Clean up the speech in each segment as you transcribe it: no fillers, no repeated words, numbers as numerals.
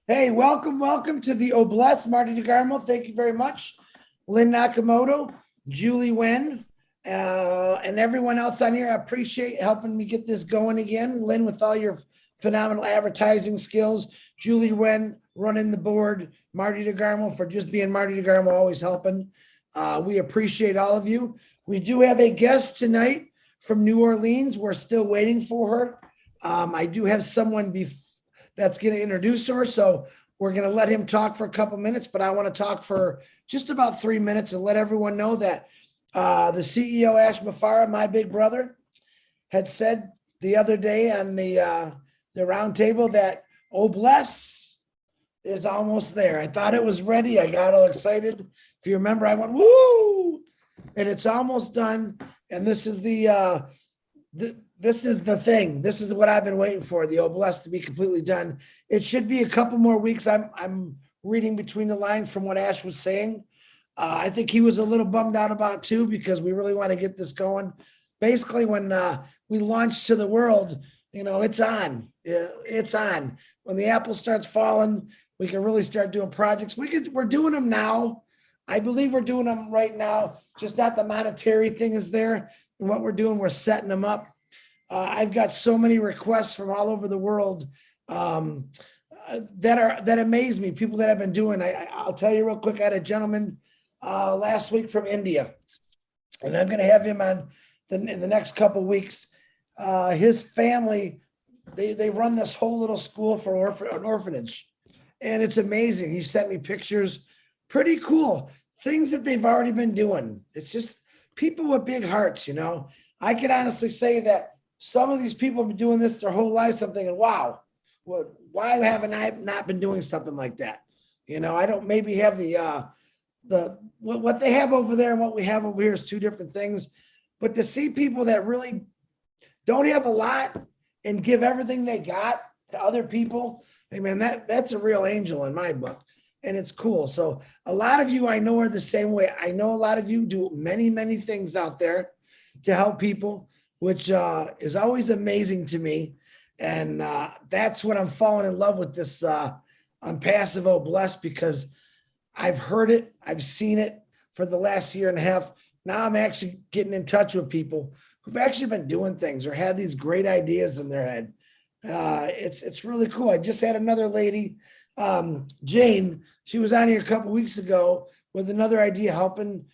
Hey, welcome to the Oblast, Marty DeGarmo. Thank you very much. Lynn Nakamoto, Julie Wen, and everyone else on here. I appreciate helping me get this going again. Lynn, with all your phenomenal advertising skills. Julie Wen running the board. Marty DeGarmo for just being Marty DeGarmo, always helping. We appreciate all of you. We do have a guest tonight from New Orleans. We're still waiting for her. I do have someone that's going to introduce her. So we're going to let him talk for a couple minutes, but I want to talk for just about 3 minutes and let everyone know that the CEO, Ash Mafara, my big brother, had said the other day on the round table that Oblast is almost there. I thought it was ready. I got all excited. If you remember, I went, woo, and it's almost done. And this is the thing. This is what I've been waiting for, the Oblast to be completely done. It should be a couple more weeks. I'm reading between the lines from what Ash was saying. I think he was a little bummed out about too, because we really want to get this going. Basically, when we launch to the world, it's on. It's on. When the apple starts falling, we can really start doing projects. We're doing them now. I believe we're doing them right now. Just not the monetary thing is there. And what we're doing, we're setting them up. I've got so many requests from all over the world that amaze me. People that have been doing. I'll tell you real quick. I had a gentleman last week from India, and I'm going to have him on in the next couple of weeks. His family, they run this whole little school for an orphanage, and it's amazing. He sent me pictures, pretty cool things that they've already been doing. It's just people with big hearts. I can honestly say that some of these people have been doing this their whole lives. I'm thinking, wow, why haven't I not been doing something like that? I don't maybe have what they have over there and what we have over here is two different things. But to see people that really don't have a lot and give everything they got to other people, I mean, that's a real angel in my book. And it's cool. So a lot of you I know are the same way. I know a lot of you do many, many things out there to help people, which is always amazing to me. And that's what I'm falling in love with this Passive Oblast, because I've heard it, I've seen it for the last year and a half. Now I'm actually getting in touch with people who've actually been doing things or had these great ideas in their head. It's really cool. I just had another lady, Jane. She was on here a couple of weeks ago with another idea, helping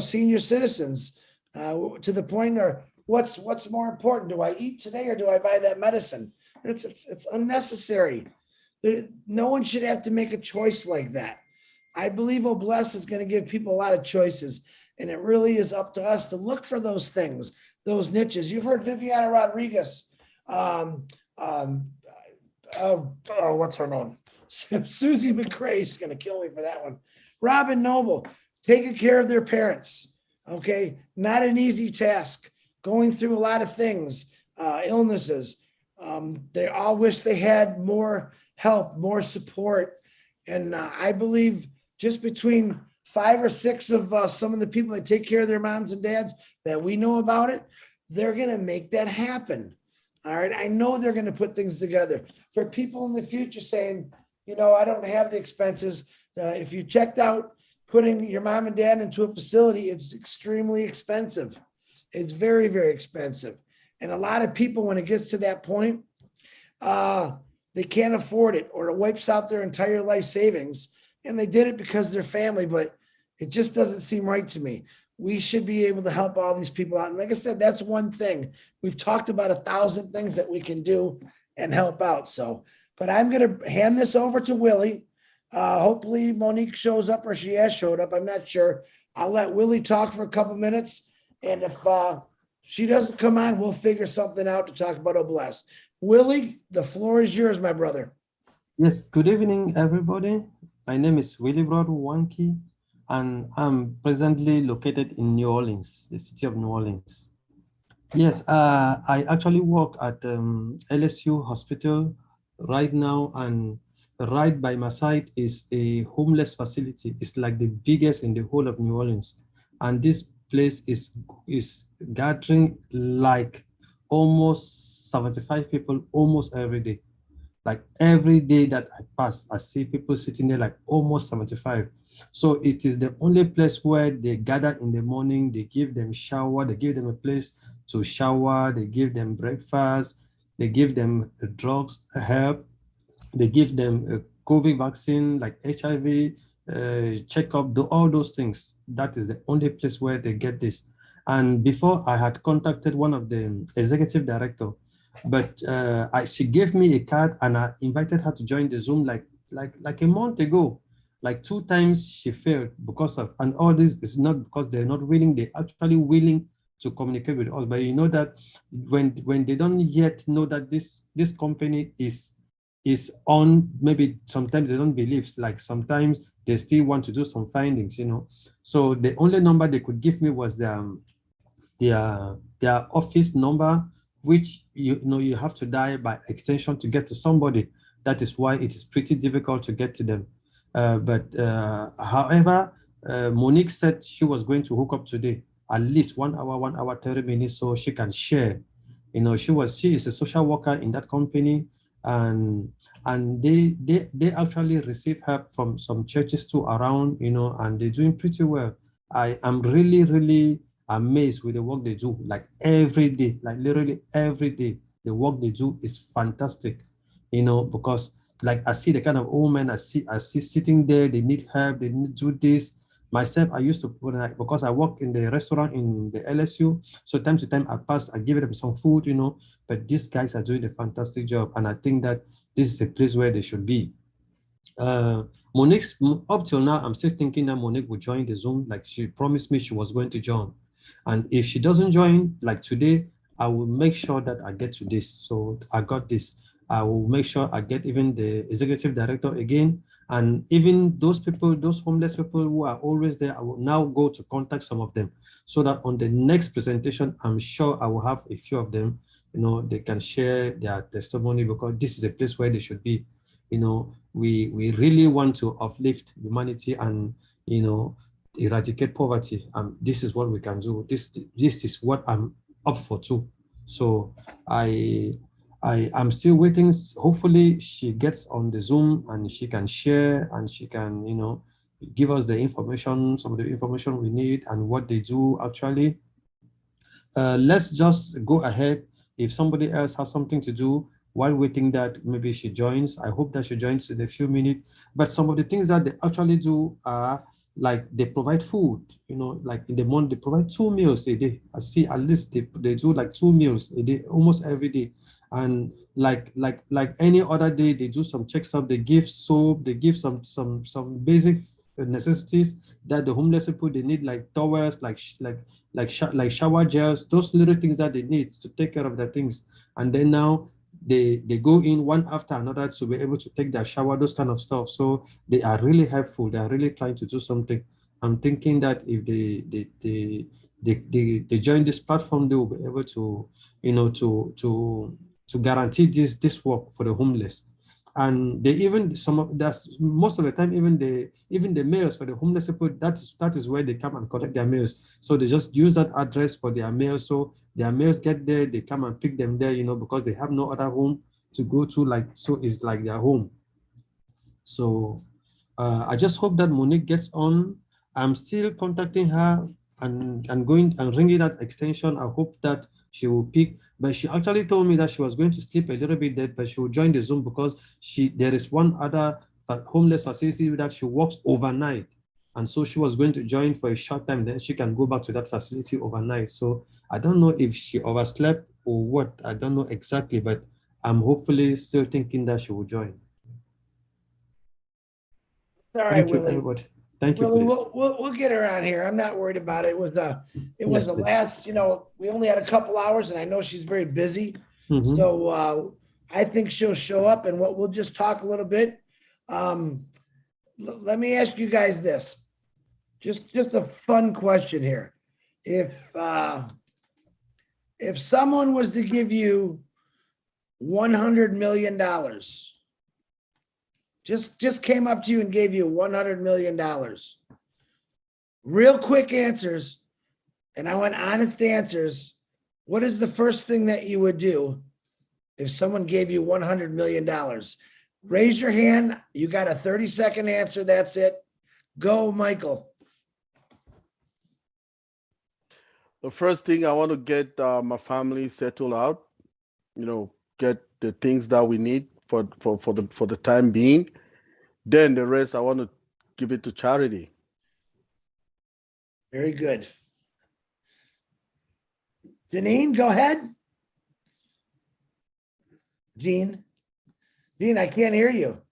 senior citizens to the point where what's more important? Do I eat today or do I buy that medicine? It's unnecessary. No one should have to make a choice like that. I believe Oblast is going to give people a lot of choices, and it really is up to us to look for those things, those niches. You've heard Viviana Rodriguez. What's her name? Susie McCrae. She's going to kill me for that one. Robin Noble, taking care of their parents. Okay, not an easy task. Going through a lot of things, illnesses. They all wish they had more help, more support. And I believe just between 5 or 6 of some of the people that take care of their moms and dads that we know about it, they're going to make that happen. All right. I know they're going to put things together for people in the future saying, I don't have the expenses. If you checked out putting your mom and dad into a facility, it's extremely expensive. It's very, very expensive. And a lot of people, when it gets to that point, they can't afford it, or it wipes out their entire life savings. And they did it because they're family, but it just doesn't seem right to me. We should be able to help all these people out. And like I said, that's one thing. We've talked about 1,000 things that we can do and help out. So, but I'm going to hand this over to Willie. Hopefully Monique shows up, or she has showed up. I'm not sure. I'll let Willie talk for a couple minutes. And if she doesn't come on, we'll figure something out to talk about Oblast. Willie, the floor is yours, my brother. Yes, good evening, everybody. My name is Willie Broad Wanki, and I'm presently located in New Orleans, the city of New Orleans. Yes, I actually work at LSU Hospital right now, and right by my side is a homeless facility. It's like the biggest in the whole of New Orleans, and this place is gathering like almost 75 people almost every day. Like every day that I pass, I see people sitting there like almost 75. So it is the only place where they gather in the morning, they give them shower, they give them a place to shower, they give them breakfast, they give them drugs, help, they give them a COVID vaccine like HIV, checkup, do all those things. That is the only place where they get this. And before I had contacted one of the executive director, but she gave me a card and I invited her to join the Zoom like a month ago. Like 2 times she failed because of, and all this is not because they're not willing, they're actually willing to communicate with us. But you know that when they don't yet know that this company is on, maybe sometimes they don't believe, like sometimes they still want to do some findings, you know. So the only number they could give me was their office number, which you know you have to dial by extension to get to somebody. That is why it is pretty difficult to get to them. However, Monique said she was going to hook up today, at least 1 hour, 30 minutes, so she can share. You know, she is a social worker in that company, and they actually receive help from some churches too around, you know, and they're doing pretty well. I am really amazed with the work they do, like every day, like literally every day. The work they do is fantastic, you know, because like I see the kind of old men I see sitting there, they need help, they need to do this. Myself, I used to, because I work in the restaurant in the LSU, so time to time I pass, I give them some food, you know, but these guys are doing a fantastic job. And I think that this is a place where they should be. Monique's, up till now, I'm still thinking that Monique will join the Zoom. Like she promised me she was going to join. And if she doesn't join, like today, I will make sure that I get to this. So I got this. I will make sure I get even the executive director again. And even those people, those homeless people who are always there, I will now go to contact some of them so that on the next presentation, I'm sure I will have a few of them, you know, they can share their testimony, because this is a place where they should be. You know, we really want to uplift humanity and, you know, eradicate poverty. This is what we can do. This is what I'm up for too. So I'm still waiting. Hopefully she gets on the Zoom and she can share and she can, you know, give us the information, some of the information we need and what they do actually. Let's just go ahead. If somebody else has something to do while waiting, that maybe she joins. I hope that she joins in a few minutes. But some of the things that they actually do are like they provide food, you know, like in the morning, they provide 2 meals a day. I see at least they do like 2 meals a day, almost every day. And like any other day, they do some checks up, they give soap, they give some basic necessities that the homeless people they need, like towels, like shower gels, those little things that they need to take care of their things. And then now they go in one after another to be able to take their shower, those kind of stuff. So they are really helpful. They are really trying to do something. I'm thinking that if they join this platform, they will be able to, you know, to guarantee this work for the homeless. And they even that's most of the time, even the mails for the homeless people, that is where they come and collect their mails. So they just use that address for their mails. So their mails get there, they come and pick them there, you know, because they have no other home to go to, like, so it's like their home. So I just hope that Monique gets on. I'm still contacting her and going and ringing that extension. I hope that she will pick, but she actually told me that she was going to sleep a little bit there, but she will join the Zoom because there is one other homeless facility that she works overnight. And so she was going to join for a short time, then she can go back to that facility overnight. So I don't know if she overslept or what, I don't know exactly, but I'm hopefully still thinking that she will join. All right, Thank you, Willie. everybody. Thank you, Willie, please. we'll get around here. I'm not worried about it. It was Yes, a please. last, you know, we only had a couple hours and I know she's very busy. Mhm. So I think she'll show up and we'll just talk a little bit. Let me ask you guys this. Just a fun question here. If someone was to give you $100 million, just came up to you and gave you $100 million, real quick answers, and I want honest answers. What is the first thing that you would do if someone gave you $100 million? Raise your hand. You got a 30-second answer. That's it. Go, Michael. The first thing, I want to get my family settled out, get the things that we need for the time being. Then the rest, I want to give it to charity. Very good. Janine, go ahead. Jean, I can't hear you.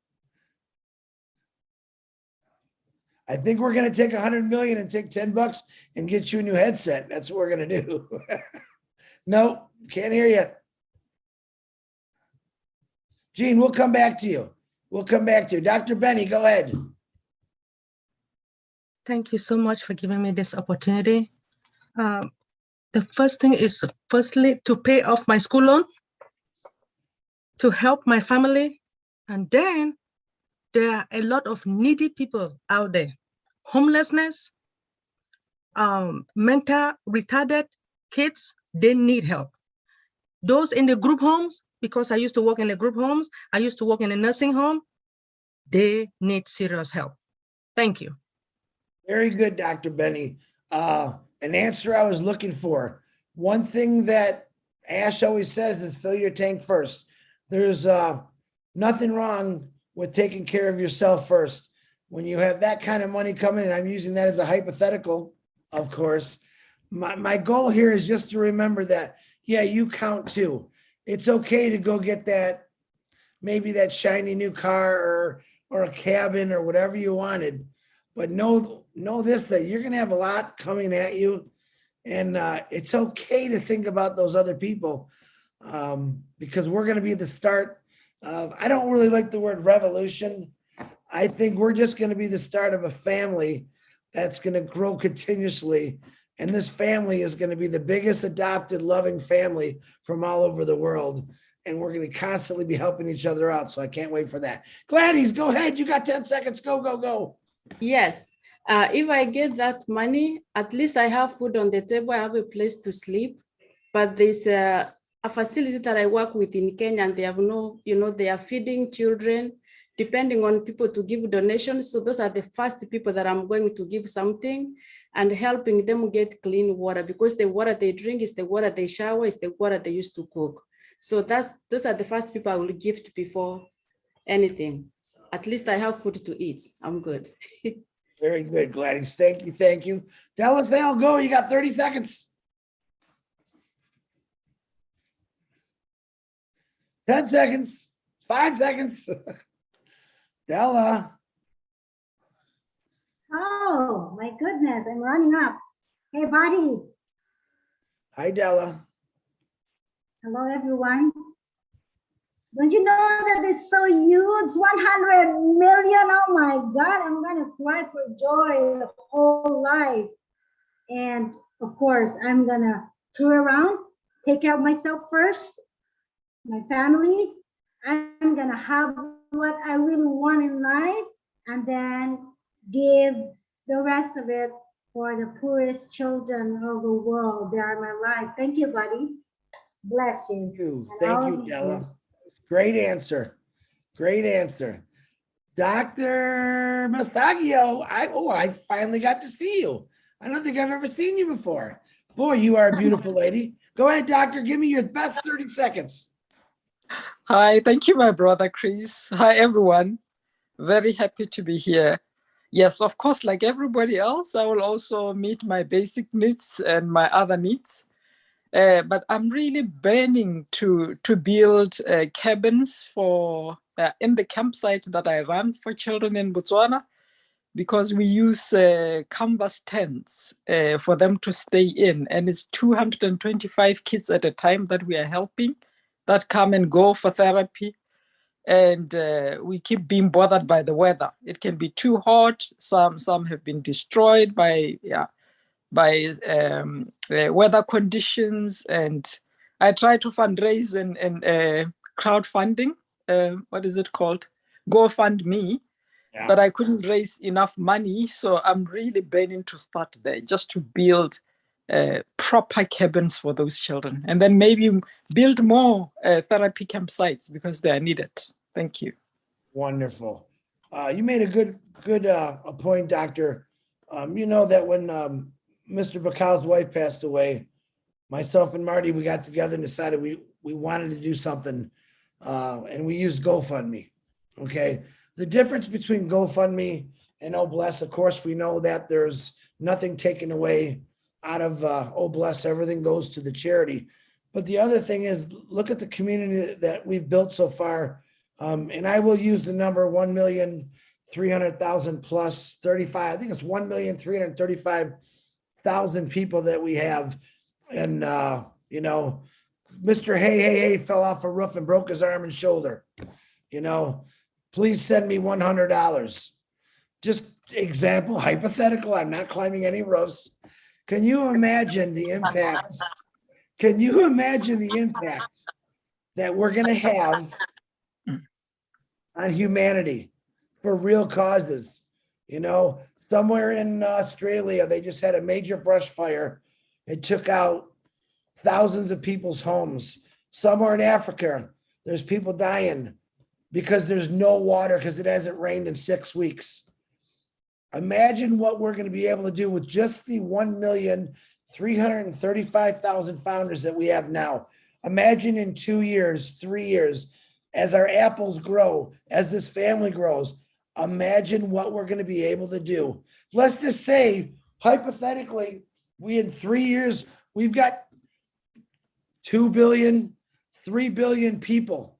I think we're going to take 100 million and take $10 and get you a new headset. That's what we're going to do. No, can't hear you. Jean, we'll come back to you. Dr. Benny, go ahead. Thank you so much for giving me this opportunity. The first thing is firstly to pay off my school loan, to help my family. And then there are a lot of needy people out there. Homelessness, mental retarded kids, they need help. Those in the group homes, because I used to work in the group homes, I used to work in a nursing home, they need serious help. Thank you. Very good, Dr. Benny. An answer I was looking for. One thing that Ash always says is fill your tank first. There's nothing wrong with taking care of yourself first. When you have that kind of money coming, and I'm using that as a hypothetical, of course, my goal here is just to remember that, yeah, you count too. It's okay to go get that, maybe that shiny new car or a cabin or whatever you wanted. But know this, that you're going to have a lot coming at you. And it's okay to think about those other people because we're going to be the start of, I don't really like the word revolution. I think we're just going to be the start of a family that's going to grow continuously. And this family is going to be the biggest adopted, loving family from all over the world. And we're going to constantly be helping each other out. So I can't wait for that. Gladys, go ahead. You got 10 seconds. Go. Yes. If I get that money, at least I have food on the table. I have a place to sleep. But there's a facility that I work with in Kenya, and they have they are feeding children, depending on people to give donations. So those are the first people that I'm going to give something and helping them get clean water, because the water they drink is the water they shower, is the water they used to cook. So those are the first people I will gift before anything. At least I have food to eat. I'm good. Very good, Gladys. Thank you. Dallas Vale, go. You got 30 seconds. 10 seconds. 5 seconds. Della. Oh, my goodness. I'm running up. Hey, buddy. Hi, Della. Hello, everyone. Don't you know that it's so huge? 100 million. Oh my God, I'm gonna cry for joy the whole life. And of course, I'm gonna tour around, take care of myself first, my family. I'm gonna have what I really want in life, and then give the rest of it for the poorest children of the world. They are my life. Thank you, buddy. Bless you. Thank you, Della. Great answer. Dr. Masagio, I finally got to see you. I don't think I've ever seen you before. Boy, you are a beautiful lady. Go ahead, doctor. Give me your best 30 seconds. Hi, thank you, my brother Chris. Hi, everyone. Very happy to be here. Yes, of course, like everybody else, I will also meet my basic needs and my other needs. But I'm really burning to build cabins for in the campsite that I run for children in Botswana, because we use canvas tents for them to stay in. And it's 225 kids at a time that we are helping that come and go for therapy. And we keep being bothered by the weather. It can be too hot. Some have been destroyed by weather conditions, and I try to fundraise and crowdfunding. What is it called? GoFundMe. Yeah. But I couldn't raise enough money, so I'm really burning to start there, just to build proper cabins for those children, and then maybe build more therapy campsites because they are needed. Thank you. Wonderful. You made a good a point, Doctor. You know that when Mr. Bakow's wife passed away, myself and Marty, we got together and decided we wanted to do something, and we used GoFundMe. Okay. The difference between GoFundMe and Oh Bless, of course, we know that there's nothing taken away out of Oh Bless. Everything goes to the charity. But the other thing is, look at the community that we've built so far. And I will use the number 1,300,000 plus 35. I think it's 1,335,000 people that we have. And, you know, Mr. Hey fell off a roof and broke his arm and shoulder. You know, please send me $100. Just example, hypothetical. I'm not climbing any roofs. Can you imagine the impact? Can you imagine the impact that we're going to have on humanity for real causes? You know, somewhere in Australia, they just had a major brush fire. It took out thousands of people's homes. Somewhere in Africa, there's people dying because there's no water because it hasn't rained in 6 weeks. Imagine what we're going to be able to do with just the 1,335,000 founders that we have now. Imagine in 2 years, 3 years, as our apples grow, as this family grows, imagine what we're going to be able to do. Let's just say, hypothetically, we in 3 years, we've got 2 billion, 3 billion people.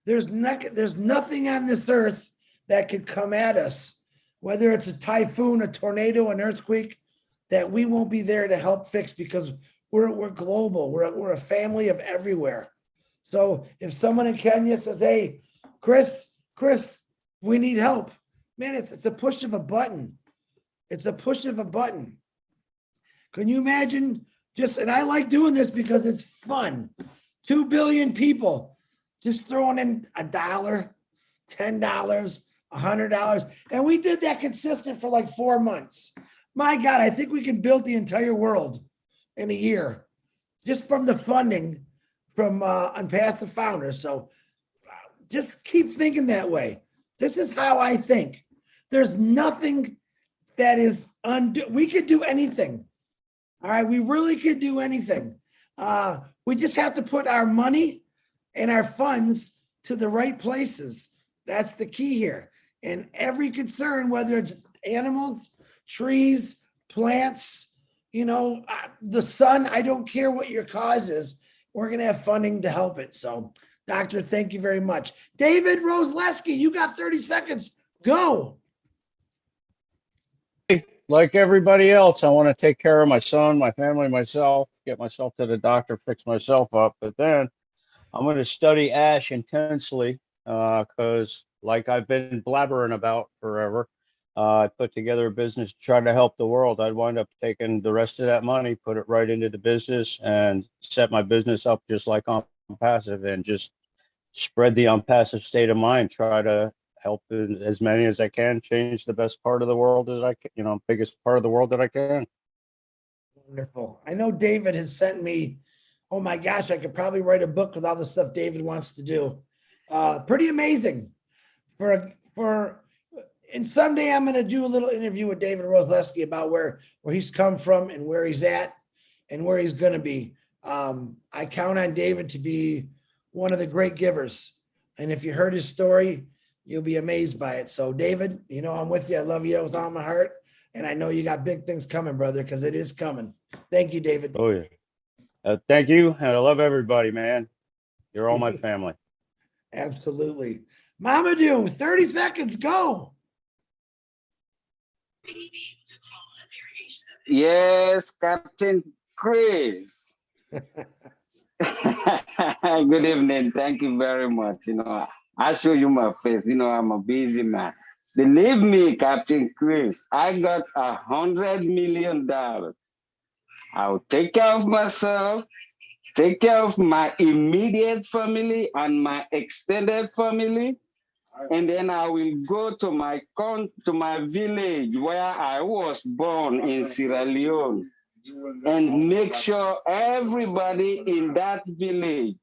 There's nothing on this earth that could come at us, whether it's a typhoon, a tornado, an earthquake, that we won't be there to help fix because we're global. We're a family of everywhere. So if someone in Kenya says, hey, Chris, we need help, man, it's a push of a button. It's a push of a button. Can you imagine and I like doing this because it's fun. 2 billion people just throwing in $1, $10, $100. And we did that consistent for like 4 months. My God, I think we can build the entire world in a year just from the funding from Unpassive Founders. So just keep thinking that way. This is how I think. There's nothing that is we could do anything. All right, we really could do anything. We just have to put our money and our funds to the right places. That's the key here. And every concern, whether it's animals, trees, plants, you know, the sun, I don't care what your cause is, we're going to have funding to help it. So, Doctor, thank you very much. David Rosleski, you got 30 seconds. Go. Like everybody else, I want to take care of my son, my family, myself, get myself to the doctor, fix myself up. But then I'm going to study ash intensely because like I've been blabbering about forever, I put together a business to try to help the world. I'd wind up taking the rest of that money, put it right into the business and set my business up just like Unpassive and just spread the Unpassive state of mind, try to help as many as I can, change the best part of the world as I can, you know, biggest part of the world that I can. Wonderful. I know David has sent me, oh my gosh, I could probably write a book with all the stuff David wants to do. Pretty amazing. And someday I'm going to do a little interview with David Rosleski about where he's come from and where he's at and where he's going to be. I count on David to be one of the great givers. And if you heard his story, you'll be amazed by it. So David, you know, I'm with you. I love you with all my heart. And I know you got big things coming, brother, because it is coming. Thank you, David. Oh, yeah. Thank you. And I love everybody, man. You're all my family. Absolutely. Mamadou, 30 seconds, go. Yes, Captain Chris. Good evening. Thank you very much. You know, I show you my face. You know, I'm a busy man. Believe me, Captain Chris, I got $100 million. I'll take care of myself, take care of my immediate family and my extended family. And then I will go to my village where I was born in Sierra Leone. and make sure everybody in that village,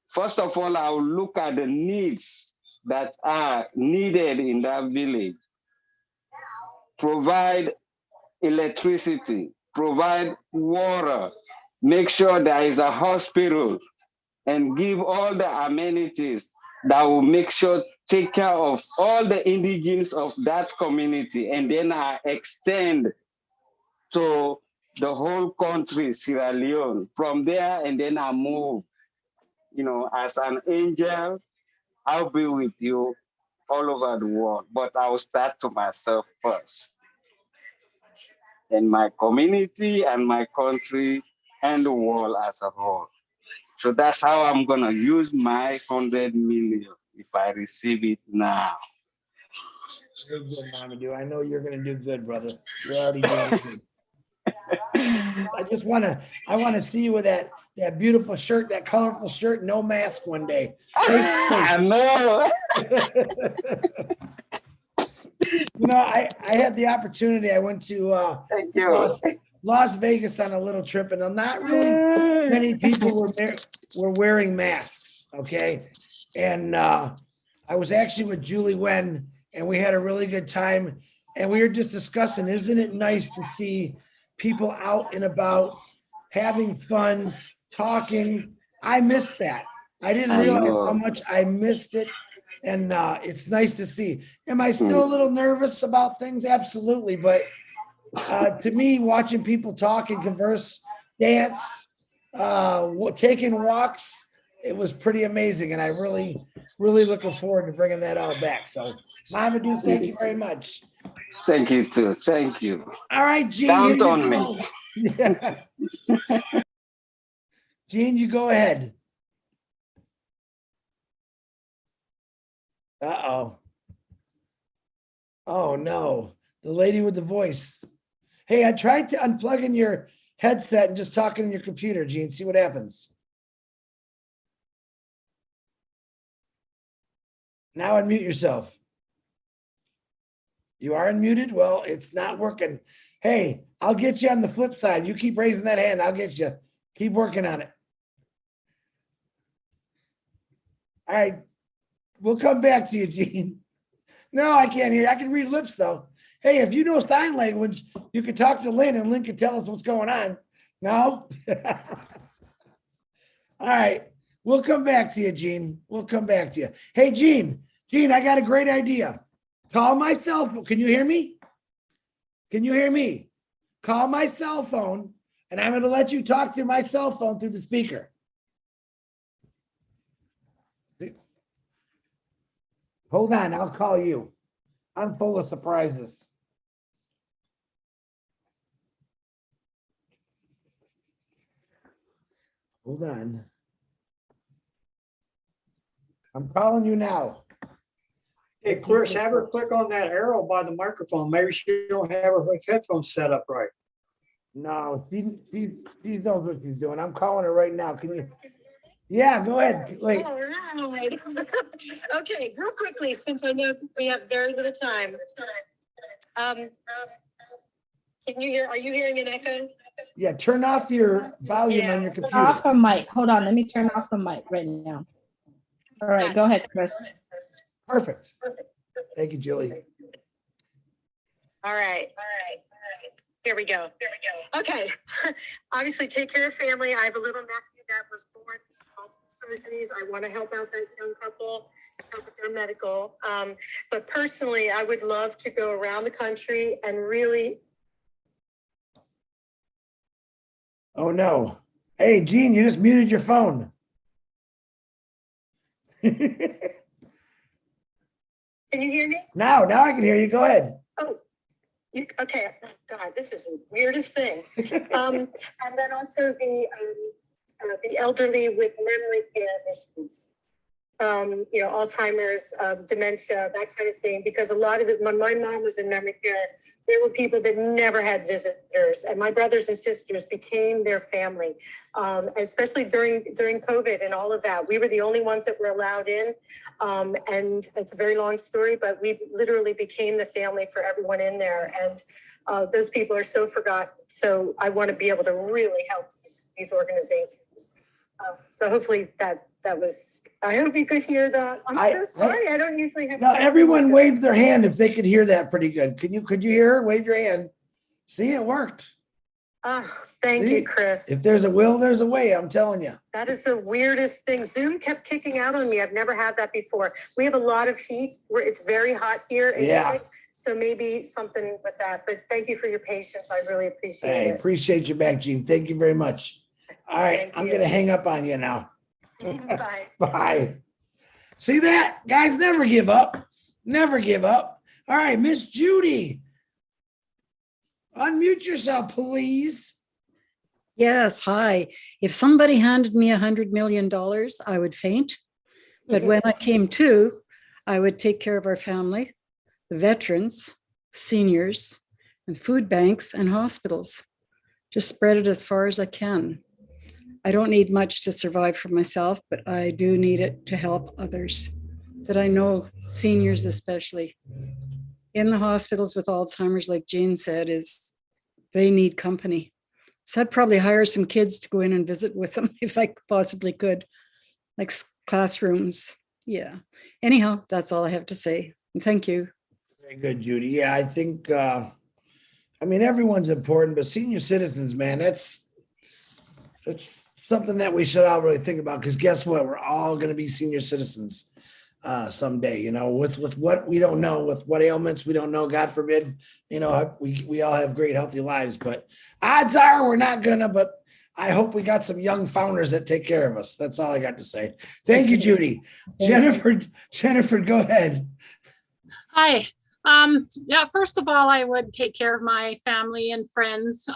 first of all, I will look at the needs that are needed in that village. Provide electricity, provide water, make sure there is a hospital, and give all the amenities that will make sure take care of all the indigenes of that community. And then I extend to the whole country, Sierra Leone. From there, and then I move, as an angel, I'll be with you all over the world, but I will start to myself first. And my community and my country and the world as a whole. So that's how I'm gonna use my 100 million if I receive it now. Very good, Mamadou. I know you're gonna do good, brother. You're already doing good. I wanna see you with that beautiful shirt, that colorful shirt, no mask one day. I know. I had the opportunity. I went to Thank you. Las Vegas on a little trip, and not really many people were wearing masks. Okay, and I was actually with Julie Wen, and we had a really good time. And we were just discussing, isn't it nice to see people out and about, having fun, talking? I missed that. I didn't realize how much I missed it. And it's nice to see. Am I still a little nervous about things? Absolutely. But to me, watching people talk and converse, dance, taking walks, it was pretty amazing. And I really, really looking forward to bringing that all back. So, Mamadou, thank you very much. Thank you too. Thank you. All right, Gene. Count on me. Yeah. Gene, you go ahead. Uh-oh. Oh, no. The lady with the voice. Hey, I tried to unplug in your headset and just talking in your computer, Gene. See what happens. Now unmute yourself. You are unmuted? Well, it's not working. Hey, I'll get you on the flip side. You keep raising that hand. I'll get you. Keep working on it. All right. We'll come back to you, Gene. No, I can't hear you. I can read lips, though. Hey, if you know sign language, you can talk to Lynn, and Lynn can tell us what's going on. No? All right. We'll come back to you, Gene. We'll come back to you. Hey, Gene. Gene, I got a great idea. Call my cell phone. Can you hear me? Can you hear me? Call my cell phone, and I'm going to let you talk through my cell phone through the speaker. Hold on, I'll call you. I'm full of surprises. Hold on. I'm calling you now. Hey, Chris, have her click on that arrow by the microphone. Maybe she don't have her headphones set up right. No, she knows what she's doing. I'm calling her right now. Can you? Yeah, go ahead. Wait. All right. Okay, real quickly, since I know we have very little time. Can you hear? Are you hearing an echo? Yeah, turn off your volume on your computer. Off her mic. Hold on, let me turn off the mic right now. All right, go ahead, Chris. Perfect. Thank you, Julie. All right. Here we go. Okay. Obviously, take care of family. I have a little nephew that was born with surgeries. I want to help out that young couple, help with their medical. But personally, I would love to go around the country and really. Oh no. Hey, Gene, you just muted your phone. Can you hear me? Now I can hear you. Go ahead. Oh, okay. Oh, God, this is the weirdest thing. And then also the elderly with memory care issues. Alzheimer's, dementia, that kind of thing, because a lot of it, when my mom was in memory care, there were people that never had visitors, and my brothers and sisters became their family, especially during COVID and all of that. We were the only ones that were allowed in, and it's a very long story, but we literally became the family for everyone in there, and those people are so forgotten. So I want to be able to really help these organizations. So hopefully that was, I hope you could hear that. I'm so sorry. I don't usually have. No, everyone waved their hand if they could hear that pretty good. Could you hear her? Wave your hand. See, it worked. Thank See? you, Chris. If there's a will, there's a way, I'm telling you. That is the weirdest thing. Zoom kept kicking out on me. I've never had that before. We have a lot of heat where it's very hot here. Yeah. So maybe something with that, but thank you for your patience. I really appreciate I it. appreciate you back, Gene. Thank you very much. All right, Thank I'm you. going to hang up on you now. Bye. Bye. See that? Guys, never give up. Never give up. All right, Miss Judy. Unmute yourself, please. Yes, hi. If somebody handed me $100 million, I would faint. But when I came to, I would take care of our family, the veterans, seniors, and food banks and hospitals. Just spread it as far as I can. I don't need much to survive for myself, but I do need it to help others that I know, seniors especially. In the hospitals with Alzheimer's, like Jane said, they need company. So I'd probably hire some kids to go in and visit with them if I possibly could, like classrooms. Yeah. Anyhow, that's all I have to say. Thank you. Very good, Judy. Yeah, I think, everyone's important, but senior citizens, man, that's something that we should all really think about, because guess what? We're all going to be senior citizens someday, with what we don't know, with what ailments we don't know, God forbid, we all have great, healthy lives, but odds are we're not gonna, but I hope we got some young founders that take care of us. That's all I got to say. Thank you, Judy. Jennifer, go ahead. Hi. Yeah, first of all, I would take care of my family and friends,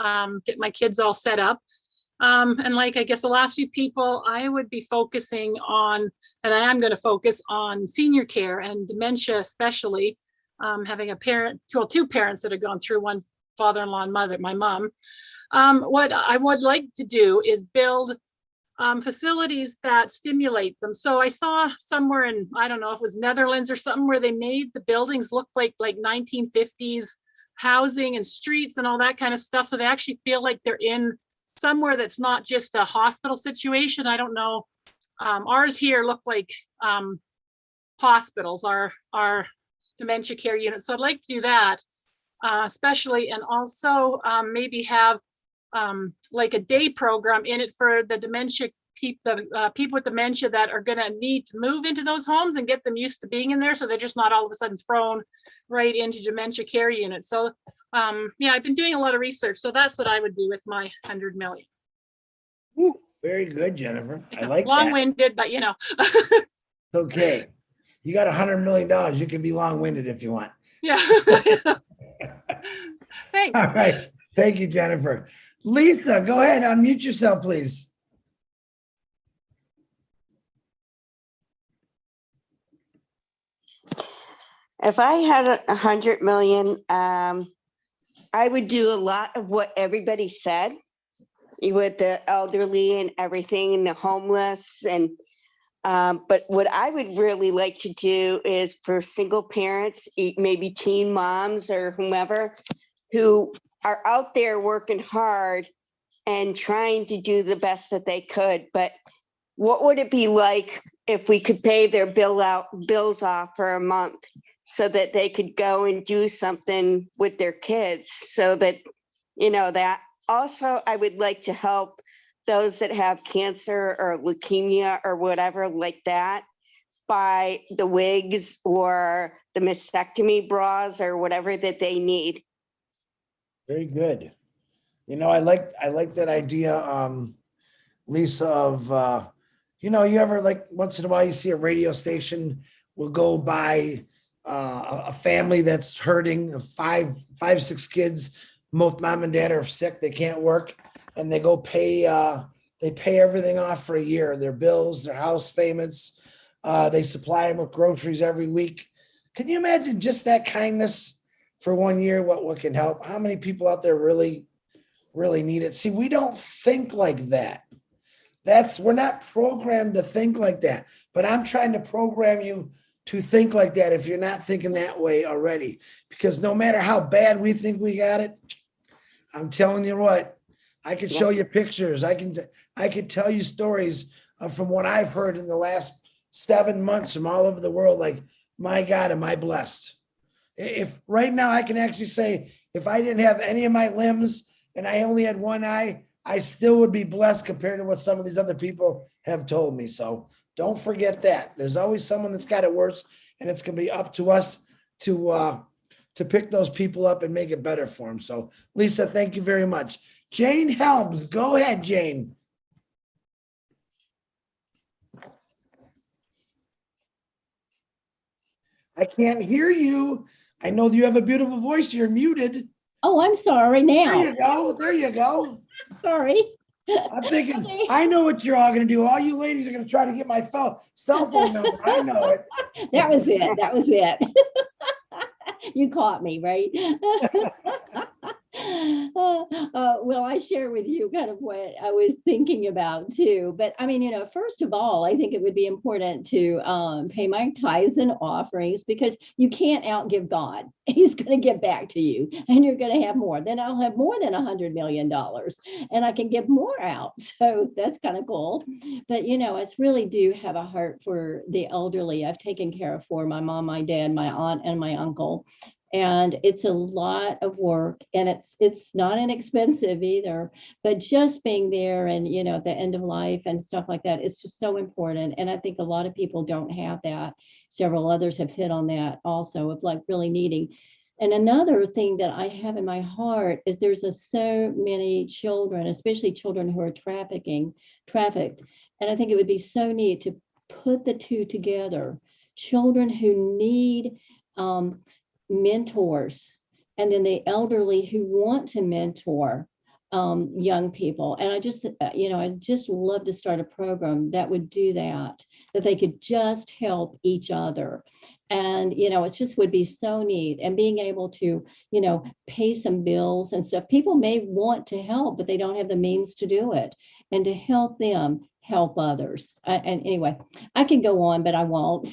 get my kids all set up. And like, I guess the last few people, I would be focusing on, and I am going to focus on senior care and dementia, especially having two parents that have gone through, one father-in-law and mother, my mom. What I would like to do is build facilities that stimulate them. So I saw somewhere in, I don't know if it was Netherlands or something, where they made the buildings look like 1950s housing and streets and all that kind of stuff. So they actually feel like they're in somewhere that's not just a hospital situation. I don't know. Ours here look like hospitals, our dementia care units. So I'd like to do that, especially, and also maybe have like a day program in it for the dementia people with dementia that are going to need to move into those homes and get them used to being in there, so they're just not all of a sudden thrown right into dementia care units. So yeah, I've been doing a lot of research, so that's what I would do with my 100 million. Ooh, very good, Jennifer. I like long-winded, but okay. You got $100 million. You can be long-winded if you want. Yeah. Thanks. All right. Thank you, Jennifer. Lisa, go ahead. Unmute yourself, please. If I had 100 million, I would do a lot of what everybody said with the elderly and everything and the homeless. And but what I would really like to do is for single parents, maybe teen moms or whomever, who are out there working hard and trying to do the best that they could. But what would it be like if we could pay their bills off for a month, so that they could go and do something with their kids, so that, that. Also, I would like to help those that have cancer or leukemia or whatever like that, buy the wigs or the mastectomy bras or whatever that they need. Very good. I like that idea, Lisa, of, you ever, like, once in a while you see a radio station will go by a family that's hurting, five, 6 kids, both mom and dad are sick, they can't work, and they go pay everything off for a year, their bills, their house payments, They supply them with groceries every week. Can you imagine just that kindness for 1 year? What can help? How many people out there really need it? See, we don't think like that. We're not programmed to think like that, but I'm trying to program you to think like that if you're not thinking that way already, because no matter how bad we think we got it, I'm telling you what, I can show you pictures. I can tell you stories from what I've heard in the last 7 months from all over the world. Like, my God, am I blessed? If right now I can actually say, if I didn't have any of my limbs and I only had one eye, I still would be blessed compared to what some of these other people have told me. So don't forget that. There's always someone that's got it worse, and it's going to be up to us to pick those people up and make it better for them. So Lisa, thank you very much. Jane Helms, go ahead, Jane. I can't hear you. I know you have a beautiful voice. You're muted. Oh, I'm sorry now. There you go. There you go. Sorry. I'm thinking, I know what you're all going to do. All you ladies are going to try to get my cell phone number. I know it. That was it. That was it. You caught me, right? Well, I share with you kind of what I was thinking about too. But I mean, first of all, I think it would be important to pay my tithes and offerings, because you can't outgive God. He's going to give back to you, and you're going to have more. Then I'll have more than $100 million, and I can give more out. So that's kind of cool. But I really do have a heart for the elderly. I've taken care of for my mom, my dad, my aunt, and my uncle. And it's a lot of work, and it's not inexpensive either, but just being there and, at the end of life and stuff like that, it's just so important. And I think a lot of people don't have that. Several others have hit on that also, of like really needing. And another thing that I have in my heart is there's so many children, especially children who are trafficked. And I think it would be so neat to put the two together. Children who need mentors, and then the elderly who want to mentor young people. And I just love to start a program that would do that they could just help each other. And, it just would be so neat. And being able to, pay some bills and stuff. People may want to help, but they don't have the means to do it. And to help them help others. And anyway, I can go on, but I won't.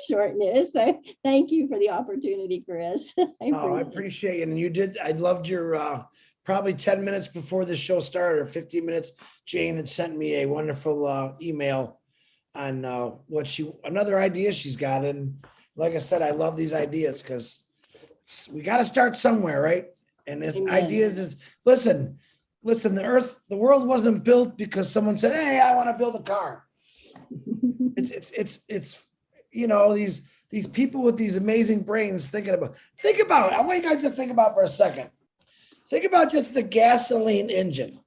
Shorten it. So thank you for the opportunity, Chris. I appreciate it. And you did. I loved your probably 10 minutes before the show started, or 15 minutes. Jane had sent me a wonderful email on another idea she's got. And like I said, I love these ideas because we got to start somewhere, right? And this ideas is, listen, the world wasn't built because someone said, hey, I want to build a car. It's these people with these amazing brains think about, I want you guys to think about for a second. Think about just the gasoline engine,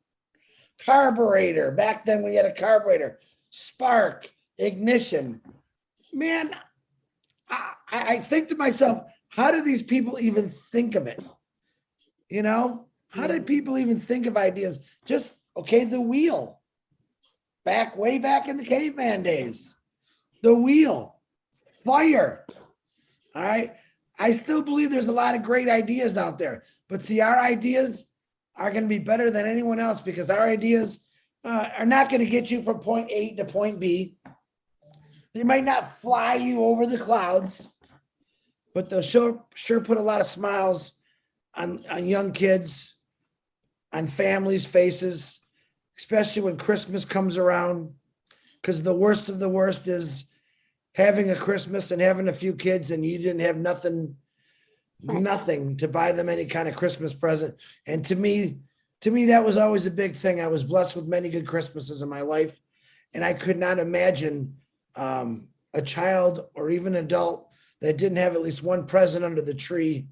carburetor. Back then when you had a carburetor, spark, ignition. Man, I think to myself, how do these people even think of it? How did people even think of ideas? Just, the wheel. Way back in the caveman days. The wheel. Fire. All right. I still believe there's a lot of great ideas out there. But see, our ideas are going to be better than anyone else, because our ideas are not going to get you from point A to point B. They might not fly you over the clouds, but they'll sure put a lot of smiles on young kids, on families' faces, especially when Christmas comes around, because the worst of the worst is having a Christmas and having a few kids and you didn't have nothing to buy them any kind of Christmas present. And to me, that was always a big thing. I was blessed with many good Christmases in my life, and I could not imagine a child or even adult that didn't have at least one present under the tree.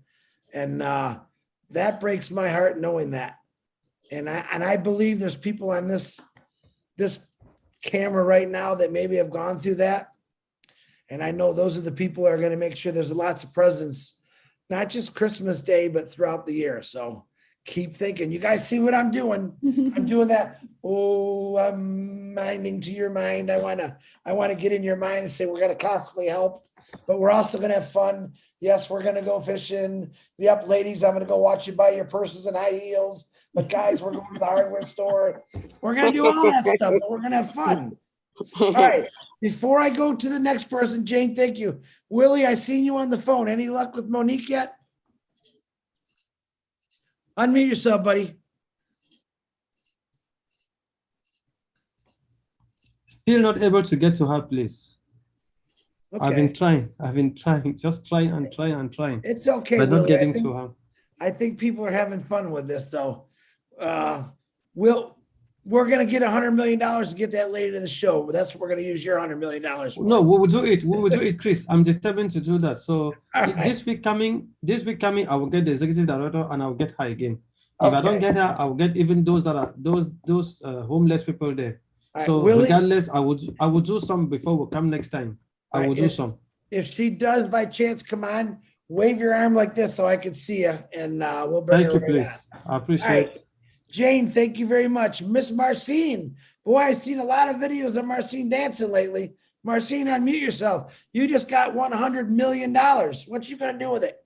And that breaks my heart knowing that. And I believe there's people on this camera right now that maybe have gone through that. And I know those are the people that are going to make sure there's lots of presents, not just Christmas Day, but throughout the year. So keep thinking. You guys see what I'm doing? I'm doing that. Oh, I'm minding to your mind. I wanna get in your mind and say we're gonna constantly help, but we're also gonna have fun. Yes, we're gonna go fishing. Yep, ladies, I'm gonna go watch you buy your purses and high heels. But guys, we're going to the hardware store. We're gonna do all that stuff, but we're gonna have fun. All right. Before I go to the next person, Jane, thank you. Willie, I seen you on the phone. Any luck with Monique yet? Unmute yourself, buddy. Still not able to get to her place. Okay. I've been trying, just trying and trying. It's okay, but not Willie. getting to her. I think people are having fun with this, though. We're gonna get $100 million to get that lady to the show. That's what we're gonna use your $100 million for. No, we will do it. We will do it, Chris. I'm determined to do that. So right. this week coming, I will get the executive director and I'll get her again. If I don't get her, I will get even those that are those homeless people there. Right, so Willie, regardless, I would do some before we come next time. I will do some. If she does by chance come on, wave your arm like this so I can see you, and we'll bring her. Thank you, please. I appreciate it. Jane, thank you very much. Miss Marcine, boy, I've seen a lot of videos of Marcine dancing lately. Marcine, unmute yourself. You just got $100 million. What you gonna do with it?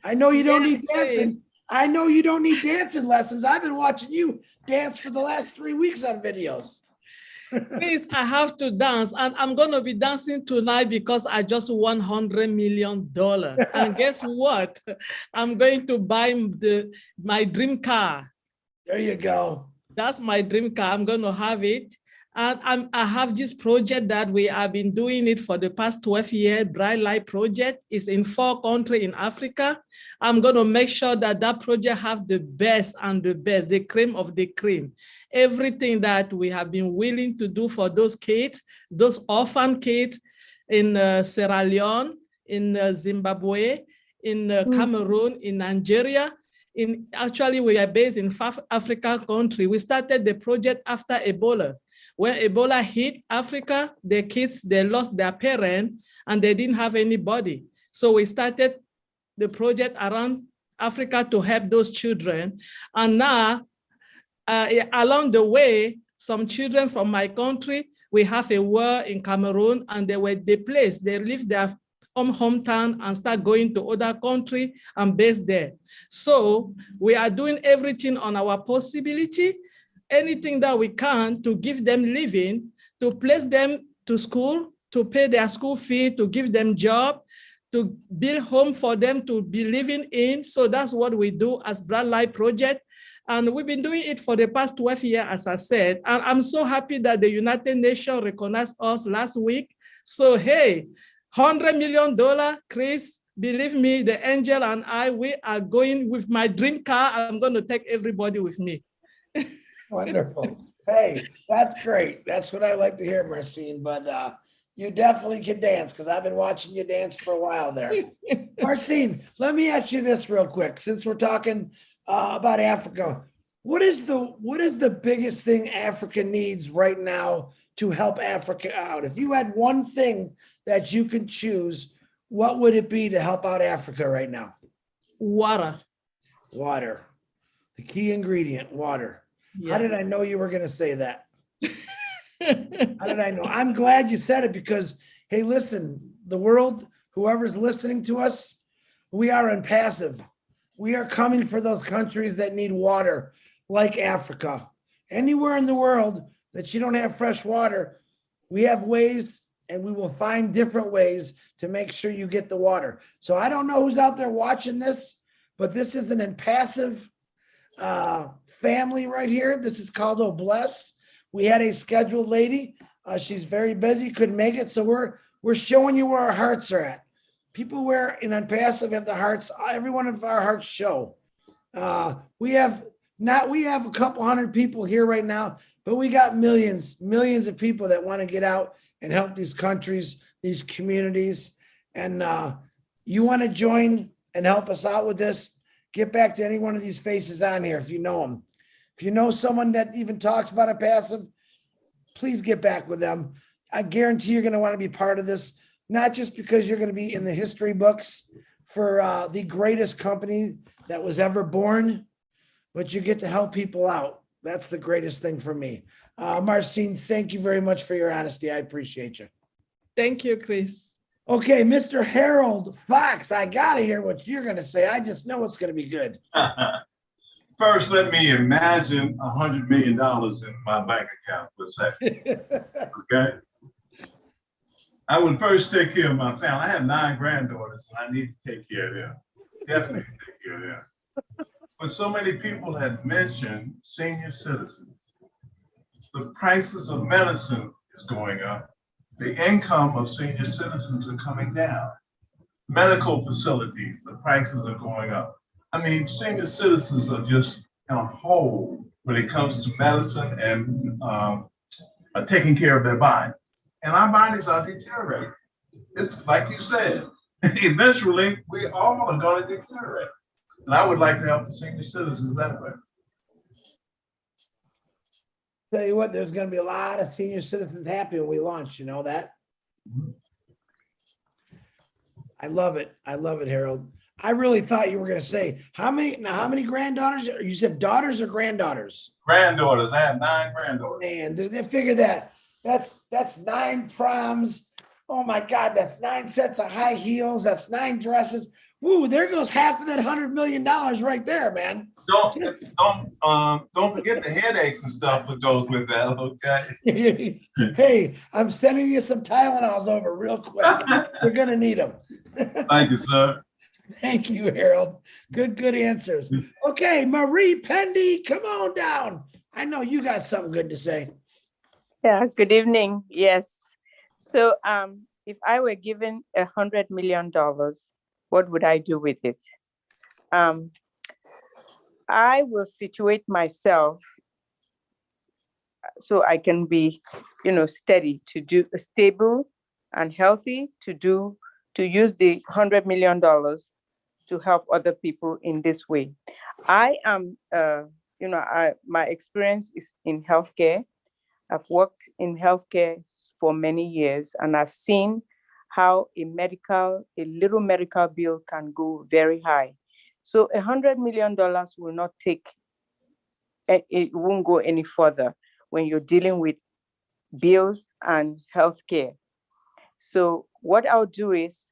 I know you don't need dancing. I know you don't need dancing lessons. I've been watching you dance for the last 3 weeks on videos. Please, I have to dance, and I'm going to be dancing tonight because I just won $100 million. And guess what? I'm going to buy my dream car. There you go. That's my dream car. I'm going to have it. And I have this project that we have been doing it for the past 12 years. Bright Light Project is in 4 countries in Africa. I'm going to make sure that that project have the best and the best, the cream of the cream. Everything that we have been willing to do for those kids, those orphan kids in Sierra Leone, in Zimbabwe, in Cameroon, in Nigeria. Actually, we are based in South African country. We started the project after Ebola. When Ebola hit Africa, the kids, they lost their parent and they didn't have anybody. So we started the project around Africa to help those children. And now, along the way, some children from my country, we have a war in Cameroon and they were displaced. They left their hometown and start going to other country and based there. So we are doing everything on our possibility, anything that we can to give them living, to place them to school, to pay their school fee, to give them job, to build home for them to be living in. So that's what we do as Bright Light Project. And we've been doing it for the past 12 years, as I said. And I'm so happy that the United Nations recognized us last week. So, hey, $100 million, Chris, believe me, the angel and I, we are going with my dream car. I'm going to take everybody with me. Wonderful. Hey, that's great. That's what I like to hear, Marcine. But you definitely can dance because I've been watching you dance for a while there. Marcine, let me ask you this real quick. Since we're talking about Africa, what is the biggest thing Africa needs right now to help Africa out? If you had one thing that you could choose, what would it be to help out Africa right now? Water. Water. The key ingredient, water. Yeah. How did I know you were going to say that? How did I know? I'm glad you said it because, hey, listen, the world, whoever's listening to us, we are impassive. We are coming for those countries that need water, like Africa. Anywhere in the world that you don't have fresh water, we have ways and we will find different ways to make sure you get the water. So I don't know who's out there watching this, but this is an impassive family right here. This is called Obless. We had a scheduled lady. She's very busy, couldn't make it. So we're showing you where our hearts are at. People where in Unpassive have the hearts, every one of our hearts show. We have a couple hundred people here right now, but we got millions of people that want to get out and help these countries, these communities. And you want to join and help us out with this, get back to any one of these faces on here if you know them. If you know someone that even talks about Unpassive, please get back with them. I guarantee you're going to want to be part of this, not just because you're going to be in the history books for the greatest company that was ever born, but you get to help people out. That's the greatest thing for me. Marcin, thank you very much for your honesty. I appreciate you. Thank you, Chris. Okay, Mr. Harold Fox, I gotta hear what you're gonna say. I just know it's gonna be good. First, let me imagine $100 million in my bank account for a second. Okay. I would first take care of my family. I have 9 granddaughters and I need to take care of them. Definitely take care of them. But so many people have mentioned senior citizens. The prices of medicine is going up. The income of senior citizens are coming down. Medical facilities, the prices are going up. I mean, senior citizens are just in a hole when it comes to medicine and taking care of their body. And our bodies are deteriorating. It's like you said, eventually we all are going to deteriorate. And I would like to help the senior citizens that way. Tell you what, there's gonna be a lot of senior citizens happy when we launch, you know that? I love it. I love it, Harold. I really thought you were gonna say, how many granddaughters? You said daughters or granddaughters? Granddaughters, I have 9 granddaughters. Man, they figure that. That's 9 proms. Oh my God, that's 9 sets of high heels. That's 9 dresses. Woo, there goes half of that $100 million right there, man. Don't forget the headaches and stuff that goes with that, okay? Hey, I'm sending you some Tylenols over real quick. You're gonna need them. Thank you, sir. Thank you, Harold. Good answers. Okay, Marie Pendy, come on down. I know you got something good to say. Yeah, good evening. Yes. So if I were given $100 million, what would I do with it? I will situate myself so I can be, steady, stable and healthy to use the $100 million to help other people in this way. I am, my experience is in healthcare. I've worked in healthcare for many years, and I've seen how a little medical bill can go very high. So $100 million will not it won't go any further when you're dealing with bills and healthcare. So what I'll do is,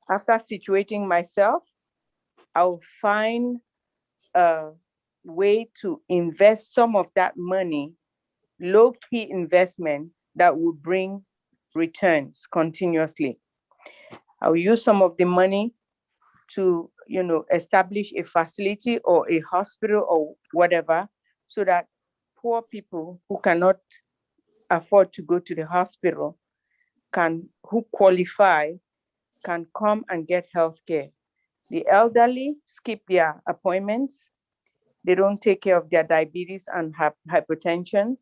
after situating myself, I'll find a way to invest some of that money, low-key investment that will bring returns continuously. I'll use some of the money to, establish a facility or a hospital or whatever, so that poor people who cannot afford to go to the hospital who qualify can come and get healthcare. The elderly skip their appointments. They don't take care of their diabetes and hypertension.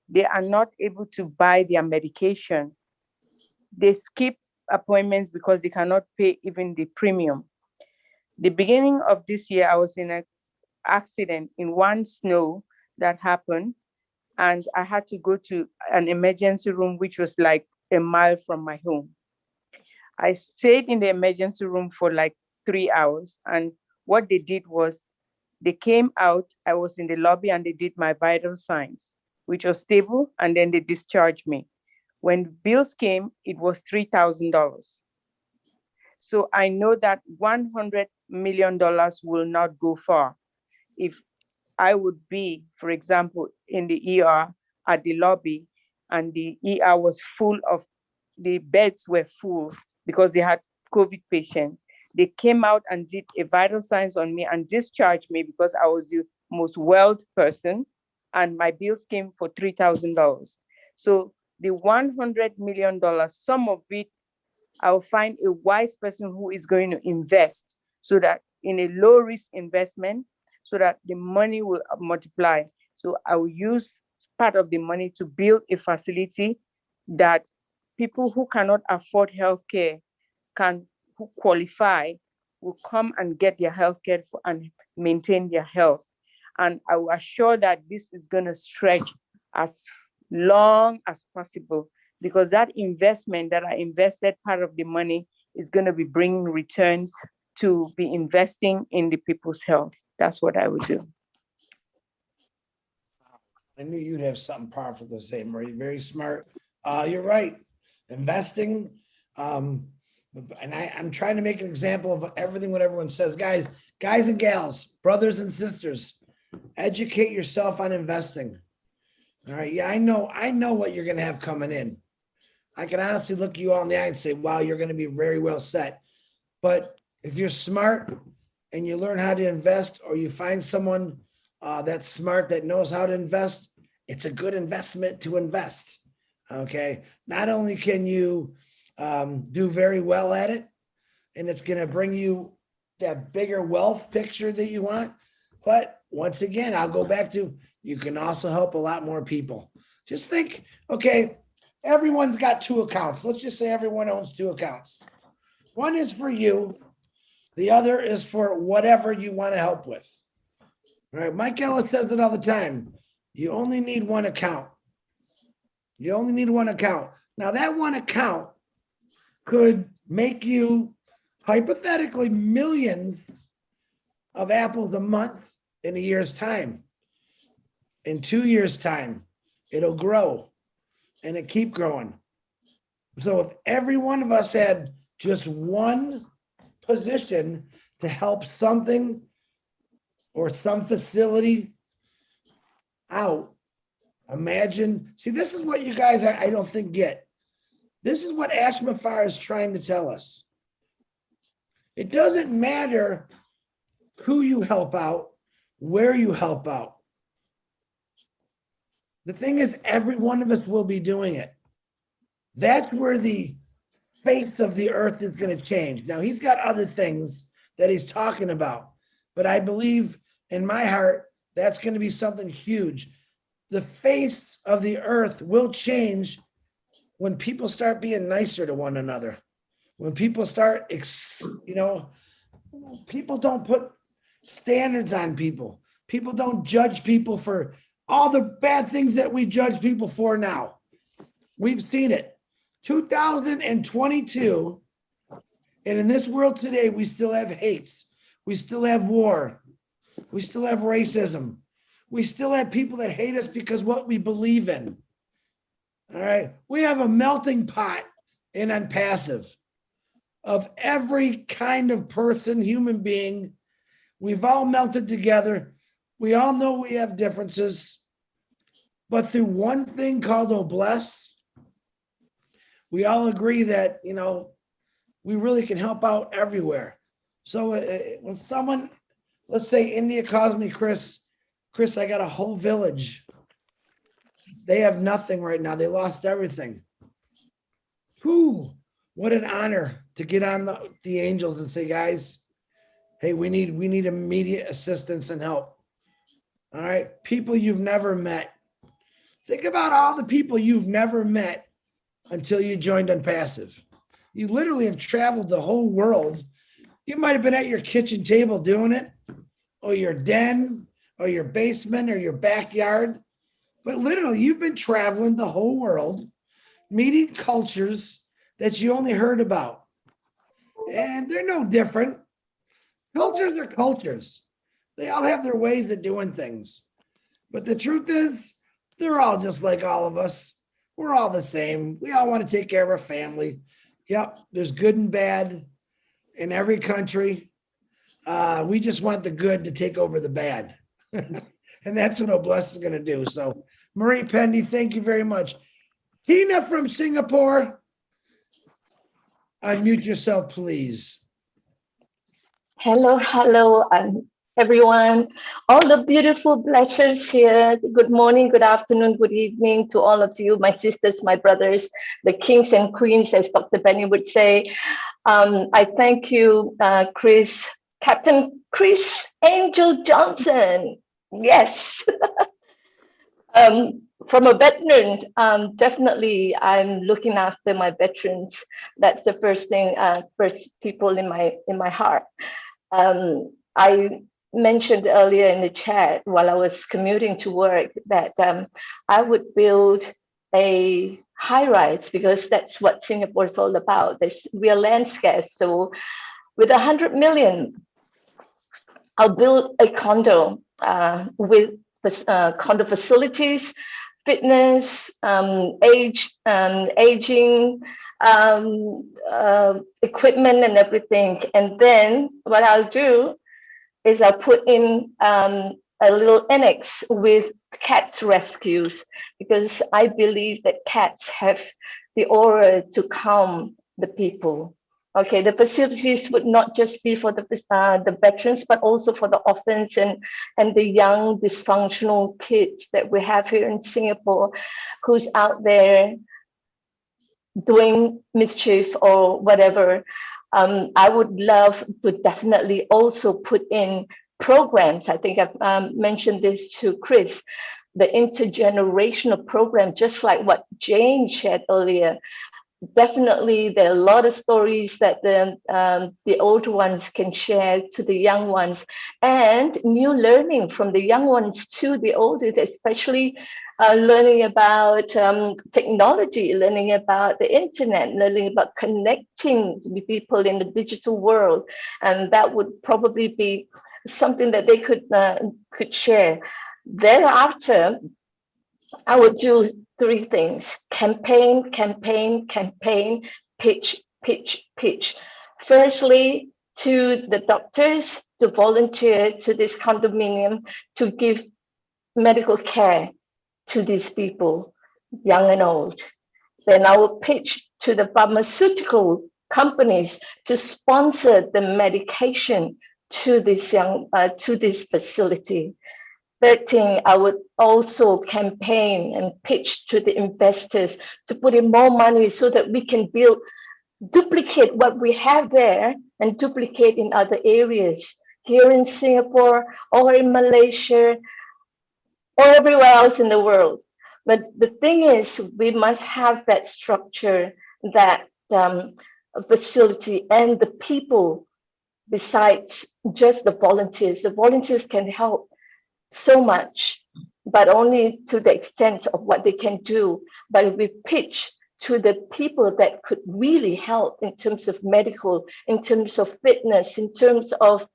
They are not able to buy their medication. They skip appointments because they cannot pay even the premium. The beginning of this year, I was in an accident in one snow that happened, and I had to go to an emergency room, which was like a mile from my home. I stayed in the emergency room for like 3 hours, and what they did was they came out, I was in the lobby, and they did my vital signs, which was stable, and then they discharged me. When bills came, it was $3,000. So I know that $100 million will not go far. If I would be, for example, in the ER at the lobby, and the ER was the beds were full because they had COVID patients. They came out and did a vital signs on me and discharged me because I was the most wealthy person, and my bills came for $3,000. So the $100 million, some of it, I'll find a wise person who is going to invest, so that in a low risk investment, so that the money will multiply. So I will use part of the money to build a facility that people who cannot afford healthcare who qualify will come and get their healthcare and maintain their health. And I will assure that this is going to stretch as long as possible, because that investment that I invested, part of the money is going to be bringing returns to be investing in the people's health. That's what I would do. I knew you'd have something powerful to say, Marie. Very smart. You're right. Investing. And I'm trying to make an example of everything what everyone says. Guys and gals, brothers and sisters, educate yourself on investing. All right. Yeah, I know what you're going to have coming in. I can honestly look you all in the eye and say, wow, you're going to be very well set. But if you're smart and you learn how to invest, or you find someone that's smart that knows how to invest, it's a good investment to invest. Okay. Not only can you do very well at it, and it's going to bring you that bigger wealth picture that you want, but once again, I'll go back to, you can also help a lot more people. Just think, okay, everyone's got 2 accounts. Let's just say everyone owns 2 accounts. One is for you. The other is for whatever you want to help with. All right. Mike Ellis says it all the time. You only need 1 account. You only need 1 account. Now that 1 account could make you hypothetically millions of apples a month in a year's time. In 2 years' time, it'll grow and it keep growing. So if every one of us had just 1 position to help something or some facility out, imagine, see, this is what you guys, I don't think get. This is what Ashmafar is trying to tell us. It doesn't matter who you help out, where you help out. The thing is, every one of us will be doing it. That's where the face of the earth is going to change. Now, he's got other things that he's talking about, but I believe in my heart, that's going to be something huge. The face of the earth will change when people start being nicer to one another. When people start, people don't put standards on people. People don't judge people for all the bad things that we judge people for now. We've seen it. 2022, and in this world today, we still have hates. We still have war. We still have racism. We still have people that hate us because what we believe in. All right. We have a melting pot in Unpassive of every kind of person, human being. We've all melted together. We all know we have differences, but through one thing called Obless, we all agree that, we really can help out everywhere. So when someone, let's say India calls me, Chris, I got a whole village. They have nothing right now. They lost everything. Whew, what an honor to get on the angels and say, guys, hey, we need immediate assistance and help. All right, people you've never met. Think about all the people you've never met until you joined Unpassive. You literally have traveled the whole world. You might have been at your kitchen table doing it, or your den, or your basement, or your backyard. But literally, you've been traveling the whole world, meeting cultures that you only heard about. And they're no different. Cultures are cultures. They all have their ways of doing things. But the truth is, they're all just like all of us. We're all the same. We all want to take care of our family. Yep, there's good and bad in every country. We just want the good to take over the bad. And that's what Obless is going to do. So, Marie Pendy, thank you very much. Tina from Singapore, unmute yourself, please. Hello, everyone. All the beautiful blessers here. Good morning, good afternoon, good evening to all of you, my sisters, my brothers, the kings and queens, as Dr. Benny would say. I thank you, Chris, Captain Chris Angel Johnson. Yes. From a veteran, definitely I'm looking after my veterans. That's the first thing, first people in my heart. I mentioned earlier in the chat while I was commuting to work that I would build a high-rise because that's what Singapore is all about. We are land scarce. So with 100 million, I'll build a condo with condo facilities, fitness, aging, equipment and everything. And then what I'll do is I'll put in a little annex with cats rescues, because I believe that cats have the aura to calm the people. Okay, the facilities would not just be for the veterans, but also for the orphans and the young dysfunctional kids that we have here in Singapore, who's out there doing mischief or whatever. I would love to definitely also put in programs. I think I've mentioned this to Chris, the intergenerational program, just like what Jane shared earlier. Definitely, there are a lot of stories that the older ones can share to the young ones, and new learning from the young ones to the older, especially learning about technology, learning about the internet, learning about connecting with people in the digital world. And that would probably be something that they could share. Thereafter, I would do three things: campaign, campaign, campaign, pitch, pitch, pitch. Firstly, to the doctors to volunteer to this condominium to give medical care to these people, young and old. Then I will pitch to the pharmaceutical companies to sponsor the medication to this to this facility. Third thing, I would also campaign and pitch to the investors to put in more money so that we can duplicate what we have there and duplicate in other areas here in Singapore or in Malaysia or everywhere else in the world. But the thing is, we must have that structure, that facility, and the people besides just the volunteers. The volunteers can help so much, but only to the extent of what they can do. But if we pitch to the people that could really help in terms of medical, in terms of fitness, in terms of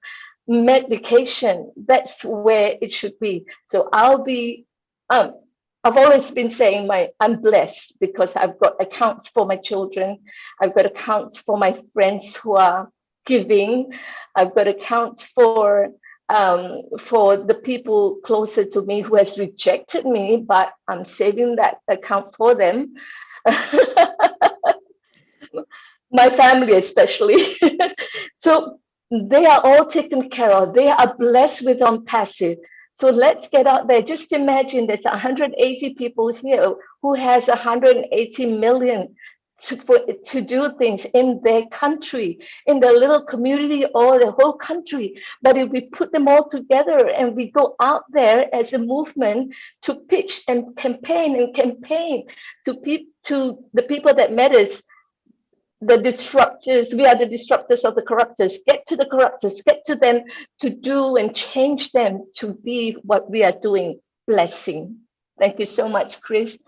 medication, that's where it should be. So I'll be, I've always been saying I'm blessed because I've got accounts for my children. I've got accounts for my friends who are giving. I've got accounts for the people closer to me who has rejected me, but I'm saving that account for them. My family especially. So they are all taken care of. They are blessed with on passive. So let's get out there. Just imagine there's 180 people here who has 180 million to do things in their country, in their little community or the whole country. But if we put them all together and we go out there as a movement to pitch and campaign to the people that matters, the disruptors, we are the disruptors of the corruptors. Get to the corruptors, get to them to do and change them to be what we are doing. Blessing. Thank you so much, Chris.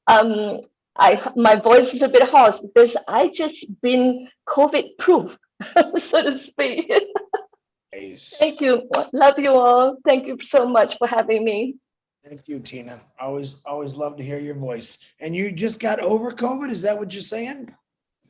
My voice is a bit hoarse because I just been COVID proof, so to speak. Nice. Thank you. Love you all. Thank you so much for having me. Thank you, Tina. Always love to hear your voice. And you just got over COVID? Is that what you're saying?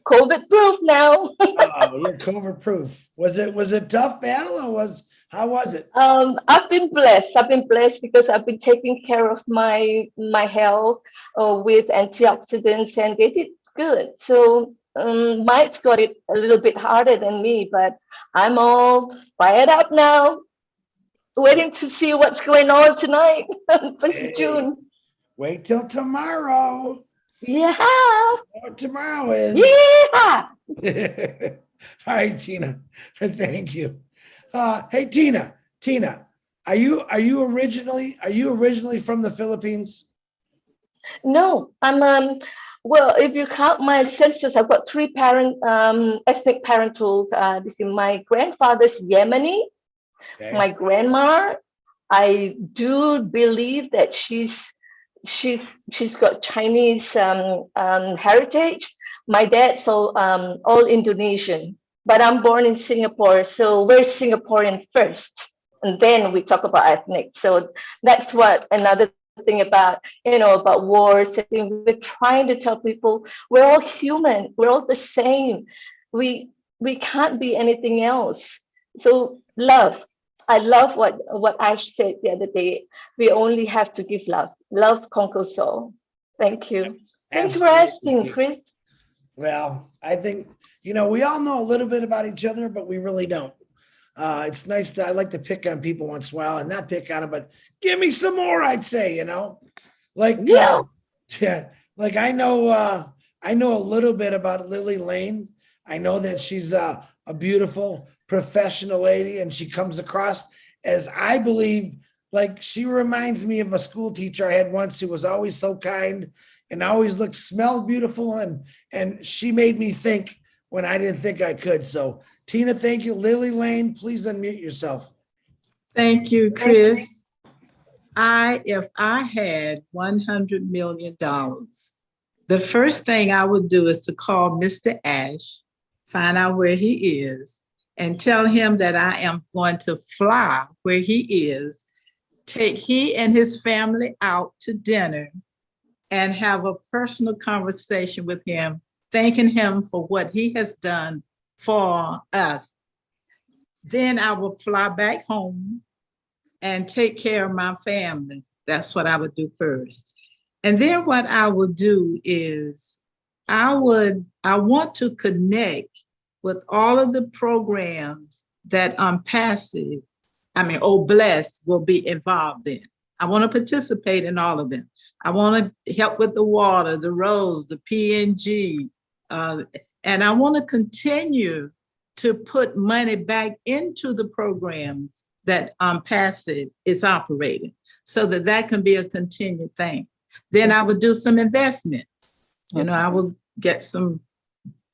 COVID proof now. Oh, you're COVID proof. Was it tough battle or how was it? I've been blessed. I've been blessed because I've been taking care of my health with antioxidants, and they did good. So Mike's got it a little bit harder than me, but I'm all fired up now. Waiting to see what's going on tonight, 1st of June. Wait till tomorrow. Yeah. What tomorrow is. Yeah. All right, Tina. Thank you. Hey, Tina, are you originally from the Philippines? No, I'm well, if you count my ancestors, I've got three ethnic parental. This is my grandfather's Yemeni. Okay. My grandma, I do believe that she's got Chinese heritage. My dad's all Indonesian, but I'm born in Singapore, so we're Singaporean first. and then we talk about ethnic. So that's what another thing about, about wars. I think we're trying to tell people we're all human, we're all the same. We can't be anything else. So love. I love what Ash said the other day. We only have to give love. Love conquers all. Thank you. Thanks for asking, Chris. Well, I think, we all know a little bit about each other, but we really don't. It's nice I like to pick on people once in a while, and not pick on them, but give me some more, I'd say, like, yeah, like I know a little bit about Lily Lane. I know that she's a beautiful professional lady, and she comes across as, I believe, like she reminds me of a school teacher I had once who was always so kind and always smelled beautiful. And she made me think when I didn't think I could. So Tina, thank you. Lily Lane, please unmute yourself. Thank you, Chris. If I had $100 million, the first thing I would do is to call Mr. Ash, find out where he is, and tell him that I am going to fly where he is, take he and his family out to dinner, and have a personal conversation with him, thanking him for what he has done for us. Then I will fly back home and take care of my family. That's what I would do first. And then what I would do is I want to connect with all of the programs that Blessed will be involved in. I want to participate in all of them. I want to help with the water, the roads, the PNG, and I want to continue to put money back into the programs that Passive is operating, so that can be a continued thing. Then I would do some investments. I will get some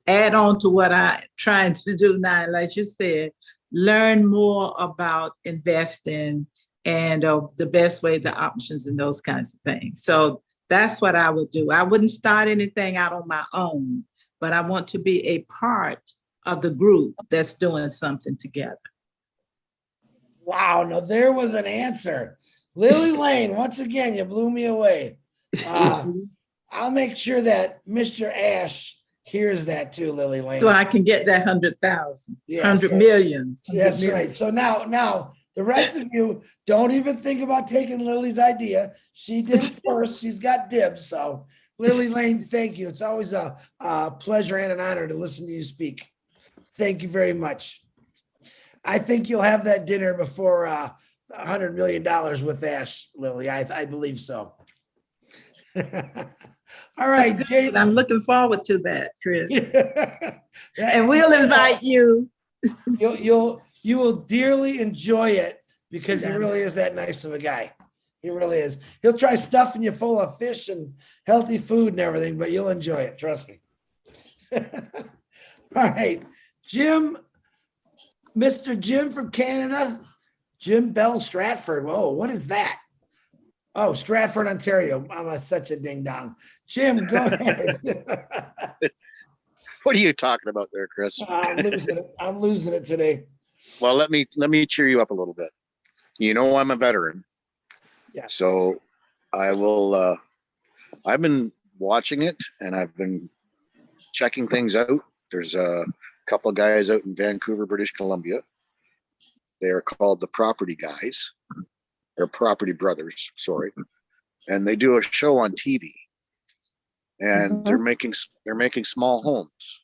add on to what I'm trying to do now, like you said, learn more about investing and the best way, the options and those kinds of things. So that's what I would do. I wouldn't start anything out on my own, but I want to be a part of the group that's doing something together. Wow, now there was an answer. Lily Lane, once again, you blew me away. I'll make sure that Mr. Ash hears that too, Lily Lane. So I can get that 100,000, Yes, 100 million. That's right. So now the rest of you don't even think about taking Lily's idea. She did it first. She's got dibs. So Lily Lane, thank you. It's always a pleasure and an honor to listen to you speak. Thank you very much. I think you'll have that dinner before $100 million with Ash, Lily. I believe so. All right, Jay. I'm looking forward to that, Chris. And we'll invite you. You will dearly enjoy it because he really is that nice of a guy. He really is. He'll try stuffing you full of fish and healthy food and everything, but you'll enjoy it. Trust me. All right, Jim, Mr. Jim from Canada, Jim Bell Stratford. Whoa, what is that? Oh, Stratford, Ontario. I'm such a ding dong. Jim, go ahead. What are you talking about there, Chris? I'm losing it today. Well, let me cheer you up a little bit. I'm a veteran. Yes. So I will I've been watching it and I've been checking things out. There's a couple of guys out in Vancouver, British Columbia. They are called the Property Guys. Or Property Brothers, sorry. And they do a show on TV. And they're making small homes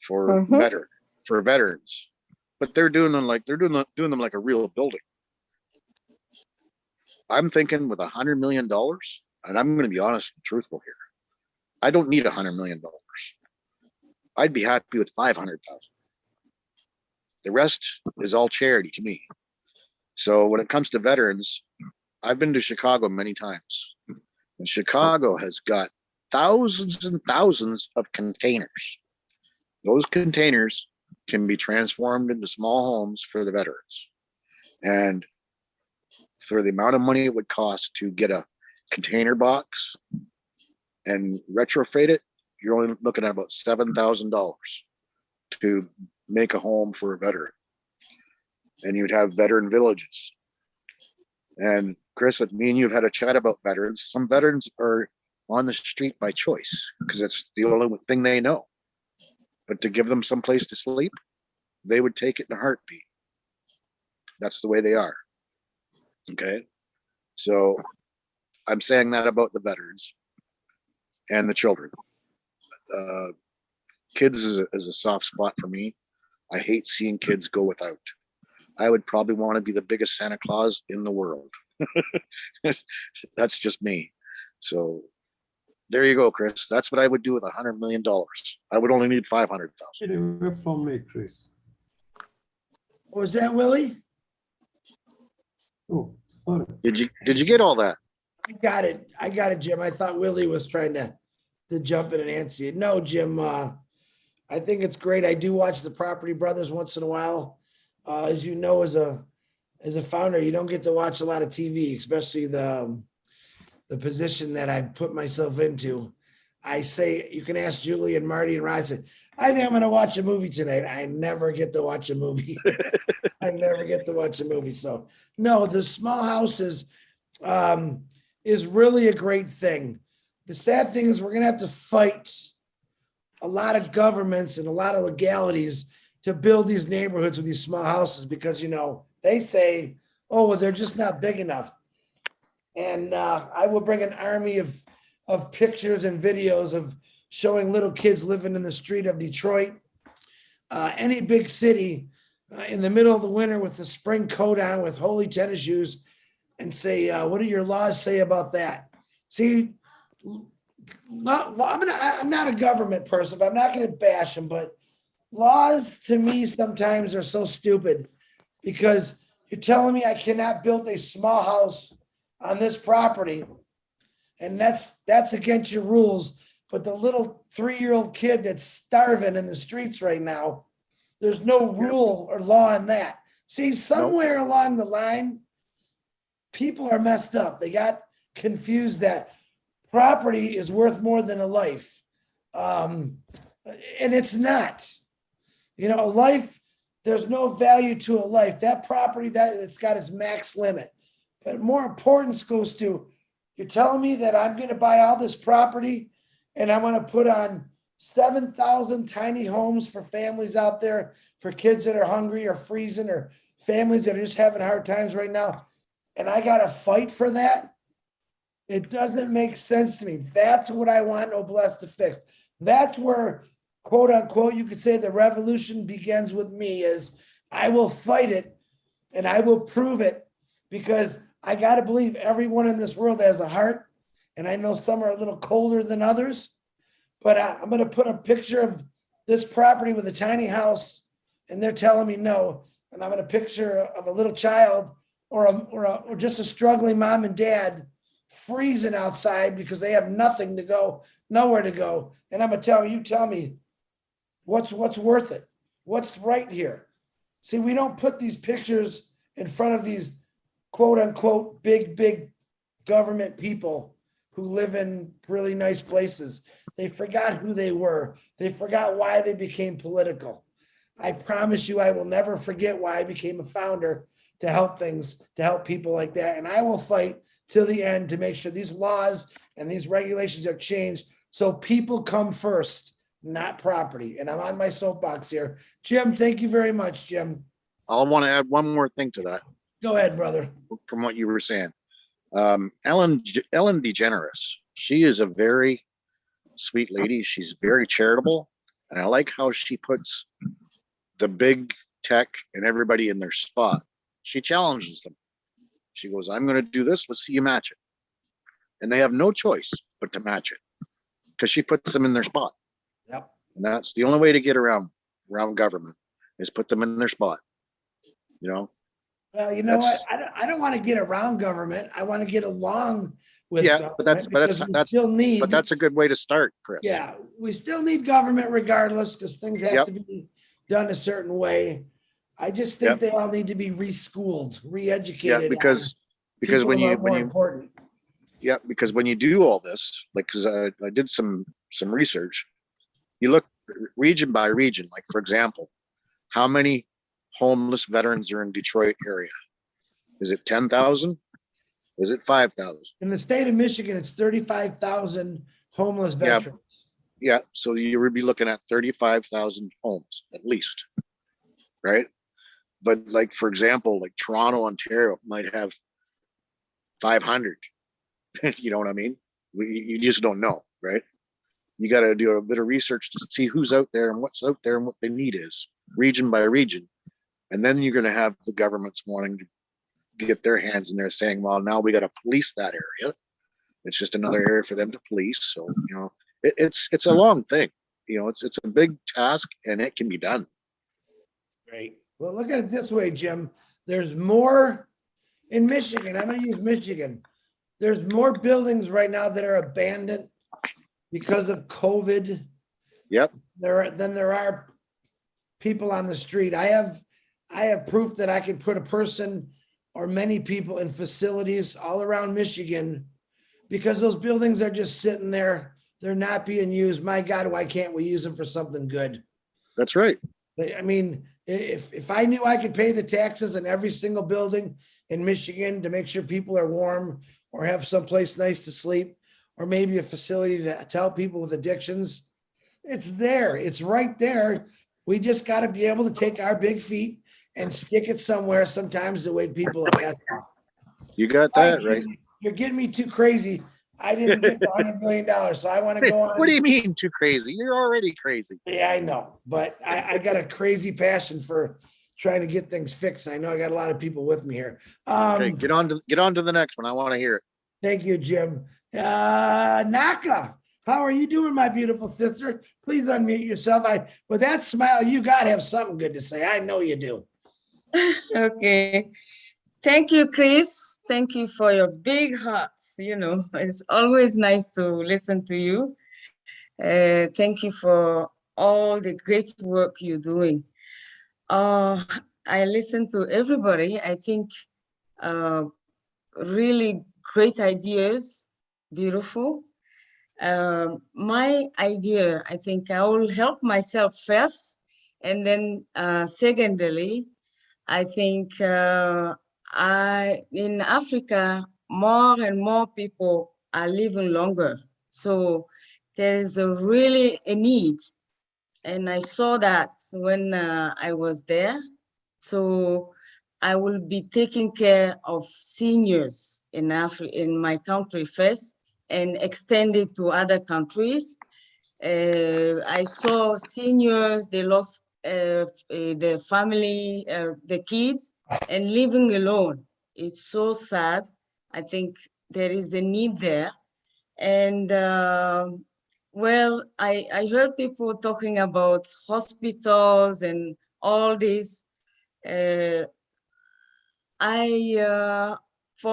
for veterans. But they're doing them like a real building. I'm thinking with $100 million, and I'm going to be honest and truthful here. I don't need $100 million. I'd be happy with 500,000. The rest is all charity to me. So when it comes to veterans, I've been to Chicago many times. And Chicago has got thousands and thousands of containers. Those containers can be transformed into small homes for the veterans. And for the amount of money it would cost to get a container box and retrofit it, you're only looking at about $7,000 to make a home for a veteran. and you'd have veteran villages. And Chris, with me and you've had a chat about veterans. Some veterans are on the street by choice because it's the only thing they know. But to give them some place to sleep, they would take it in a heartbeat. That's the way they are. Okay. So I'm saying that about the veterans and the children. Kids is a soft spot for me. I hate seeing kids go without. I would probably want to be the biggest Santa Claus in the world. That's just me. So there you go, Chris. That's what I would do with $100 million. I would only need 500,000. Get away from me, Chris. What was that, Willie? Oh, sorry. Did you get all that? I got it, Jim. I thought Willie was trying to jump in and answer you. No, Jim, I think it's great. I do watch the Property Brothers once in a while. As you know, as a founder, you don't get to watch a lot of TV, especially the position that I put myself into. I say, you can ask Julie and Marty and Rod, say, I think I'm going to watch a movie tonight. I never get to watch a movie. I never get to watch a movie. So no, the small houses is really a great thing. The sad thing is we're going to have to fight a lot of governments and a lot of legalities to build these neighborhoods with these small houses because, you know, they say, oh, well, they're just not big enough. And I will bring an army of pictures and videos of showing little kids living in the street of Detroit, any big city in the middle of the winter with the spring coat on with holy tennis shoes and say, what do your laws say about that? See, I'm not a government person, but I'm not going to bash them, but laws to me sometimes are so stupid because you're telling me I cannot build a small house on this property and that's against your rules. But the little 3-year-old kid that's starving in the streets right now, there's no rule or law in that. See, somewhere along the line, people are messed up. They got confused that property is worth more than a life. And it's not. You know, a life, there's no value to a life. That property, that it's got its max limit. But more importance goes to, you're telling me that I'm going to buy all this property and I'm going to put on 7,000 tiny homes for families out there, for kids that are hungry or freezing or families that are just having hard times right now. And I got to fight for that. It doesn't make sense to me. That's what I want Noblesse to fix. That's where, quote unquote, you could say the revolution begins with me is I will fight it and I will prove it because I got to believe everyone in this world has a heart. And I know some are a little colder than others, but I'm going to put a picture of this property with a tiny house and they're telling me no. And I'm going to picture of a little child or just a struggling mom and dad freezing outside because they have nothing to go, nowhere to go. And I'm going to tell me what's worth it. What's right here. See, we don't put these pictures in front of these quote unquote big government people who live in really nice places. They forgot who they were. They forgot why they became political. I promise you, I will never forget why I became a founder to help people like that. And I will fight till the end to make sure these laws and these regulations are changed so people come first, not property. And I'm on my soapbox here. Jim, thank you very much, Jim. I want to add one more thing to that. Go ahead, brother. From what you were saying. Ellen DeGeneres, she is a very sweet lady. She's very charitable. And I like how she puts the big tech and everybody in their spot. She challenges them. She goes, I'm going to do this. Let's see you match it. And they have no choice but to match it because she puts them in their spot. Yep. And that's the only way to get around government is put them in their spot. You know? Well, you know what? I don't want to get around government. I want to get along with government. But that's a good way to start, Chris. Yeah, we still need government regardless because things have to be done a certain way. I just think they all need to be reschooled, re-educated. Yeah, because when you do all this, like, because I did some research, you look region by region, like for example, how many homeless veterans are in Detroit area? Is it 10,000? Is it 5,000? In the state of Michigan, it's 35,000 homeless Yeah. veterans. Yeah, so you would be looking at 35,000 homes at least, right? But like, for example, like Toronto, Ontario might have 500. You know what I mean? You just don't know, right? You got to do a bit of research to see who's out there and what's out there and what the need is, region by region. And then you're going to have the governments wanting to get their hands in there saying, well, now we got to police that area. It's just another area for them to police. So, you know, it's a long thing. You know, it's a big task and it can be done. Great. Well, look at it this way, Jim. There's more in Michigan. I'm going to use Michigan. There's more buildings right now that are abandoned because of COVID. Yep. Than there are people on the street. I have proof that I can put a person or many people in facilities all around Michigan because those buildings are just sitting there. They're not being used. My God, why can't we use them for something good? That's right. I mean, if I knew I could pay the taxes in every single building in Michigan to make sure people are warm or have someplace nice to sleep, or maybe a facility to help people with addictions, it's there. It's right there. We just got to be able to take our big feet and stick it somewhere sometimes the way people are at. You got that right. You're getting me too crazy. I didn't get the $100 million, so I want to go on. What do you mean too crazy? You're already crazy. Yeah, I know, but I got a crazy passion for trying to get things fixed. I know I got a lot of people with me here. Okay, get on to the next one. I want to hear it. Thank you, Jim. Naka, how are you doing, my beautiful sister? Please unmute yourself. With that smile, you got to have something good to say. I know you do. Okay. Thank you, Chris. Thank you for your big hearts. You know, it's always nice to listen to you. Thank you for all the great work you're doing. I listen to everybody. I think really great ideas, beautiful. My idea, I think I will help myself first, and then secondly, I think in Africa, more and more people are living longer. So there is really a need. And I saw that when I was there. So I will be taking care of seniors in my country first and extend it to other countries. I saw seniors, they lost the family, the kids, and living alone. It's so sad. I think there is a need there. And well, I heard people talking about hospitals and all this. For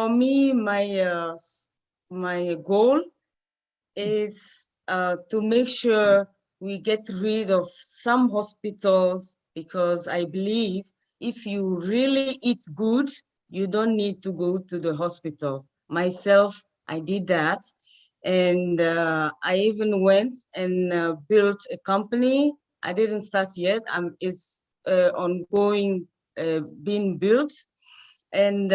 me, my goal is to make sure we get rid of some hospitals, because I believe if you really eat good, you don't need to go to the hospital. Myself, I did that. And I even went and built a company. I didn't start yet. It's ongoing, being built. And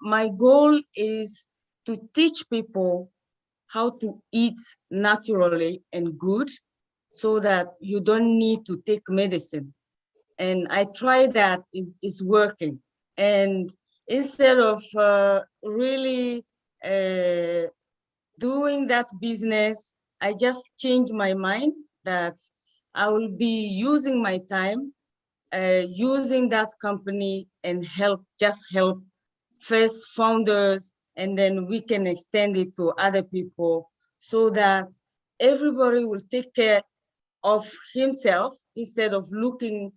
my goal is to teach people how to eat naturally and good so that you don't need to take medicine. And I tried that, it's working. And instead of really doing that business, I just changed my mind that I will be using my time, using that company and help first founders, and then we can extend it to other people so that everybody will take care of himself instead of looking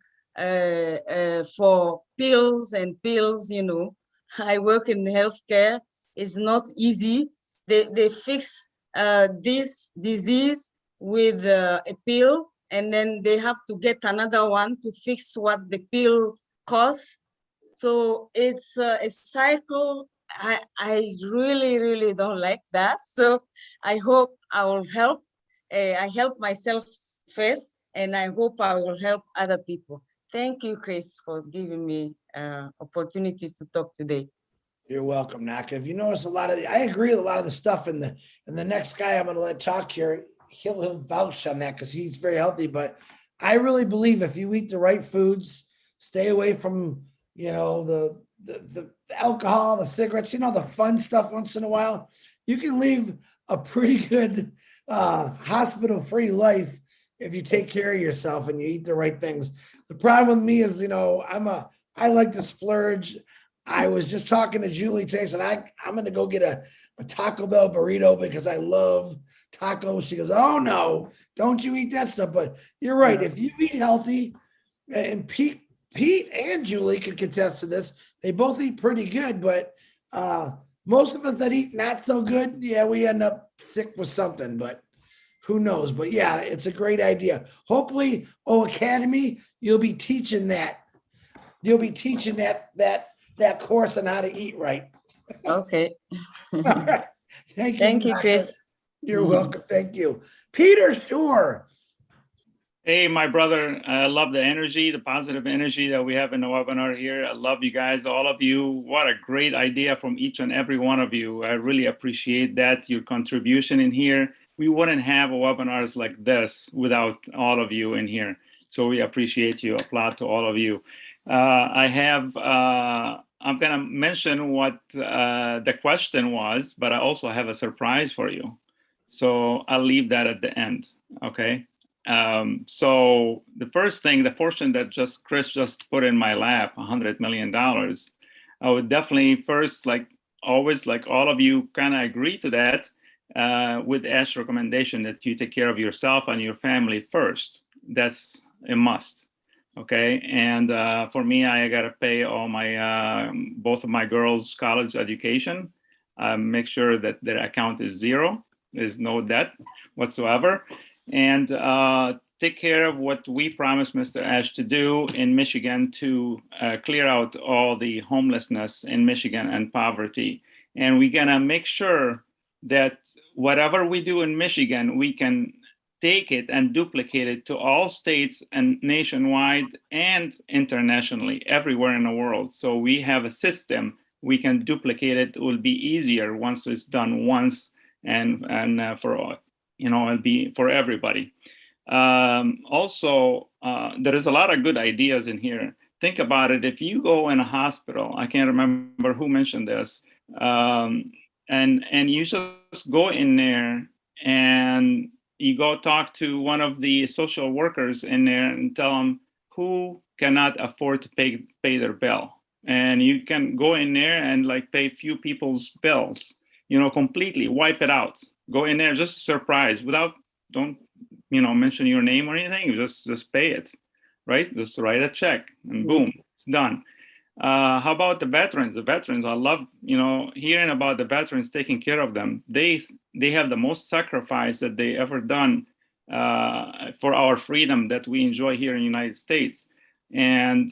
for pills and pills, you know. I work in healthcare. It's not easy. They fix this disease with a pill, and then they have to get another one to fix what the pill costs. So it's a cycle. I really, really don't like that. So I hope I will help. I help myself first, and I hope I will help other people. Thank you, Chris, for giving me opportunity to talk today. You're welcome, Naka. If you notice I agree with a lot of the stuff in the next guy I'm going to let talk here, he'll vouch on that because he's very healthy. But I really believe if you eat the right foods, stay away from, the alcohol, the cigarettes, the fun stuff once in a while, you can live a pretty good hospital-free life if you take care of yourself and you eat the right things. The problem with me is, I like to splurge. I was just talking to Julie today, said I'm going to go get a Taco Bell burrito because I love tacos. She goes, oh no, don't you eat that stuff. But you're right. If you eat healthy, and Pete and Julie could contest to this, they both eat pretty good, but most of us that eat not so good, yeah, we end up sick with something, but who knows? But yeah, it's a great idea. Hopefully, Academy, you'll be teaching that. You'll be teaching that course on how to eat right. Okay. All right. Thank you. Thank you, Chris. You're welcome. Thank you. Peter Shore. Hey, my brother, I love the energy, the positive energy that we have in the webinar here. I love you guys, all of you. What a great idea from each and every one of you. I really appreciate that, your contribution in here. We wouldn't have webinars like this without all of you in here. So we appreciate you. Applaud to all of you. I'm going to mention what the question was, but I also have a surprise for you. So I'll leave that at the end, okay? So the first thing, the fortune that Chris just put in my lap, $100 million, I would definitely first, like always, like all of you kind of agree to that with Ash's recommendation that you take care of yourself and your family first. That's a must. Okay. And for me, I got to pay all my, both of my girls' college education, make sure that their account is zero, there's no debt whatsoever. And take care of what we promised Mr. Ash to do in Michigan to clear out all the homelessness in Michigan and poverty. And we're gonna make sure that whatever we do in Michigan, we can take it and duplicate it to all states and nationwide and internationally, everywhere in the world. So we have a system, we can duplicate it. It will be easier once it's done once and for all. It'll be for everybody. Also, there is a lot of good ideas in here. Think about it. If you go in a hospital, I can't remember who mentioned this, and you just go in there and you go talk to one of the social workers in there and tell them who cannot afford to pay their bill. And you can go in there and like pay few people's bills, completely wipe it out. Go in there, just surprise, don't mention your name or anything. Just pay it, right? Just write a check and boom, it's done. How about the veterans? The veterans, I love, hearing about the veterans, taking care of them. They have the most sacrifice that they ever done for our freedom that we enjoy here in the United States. And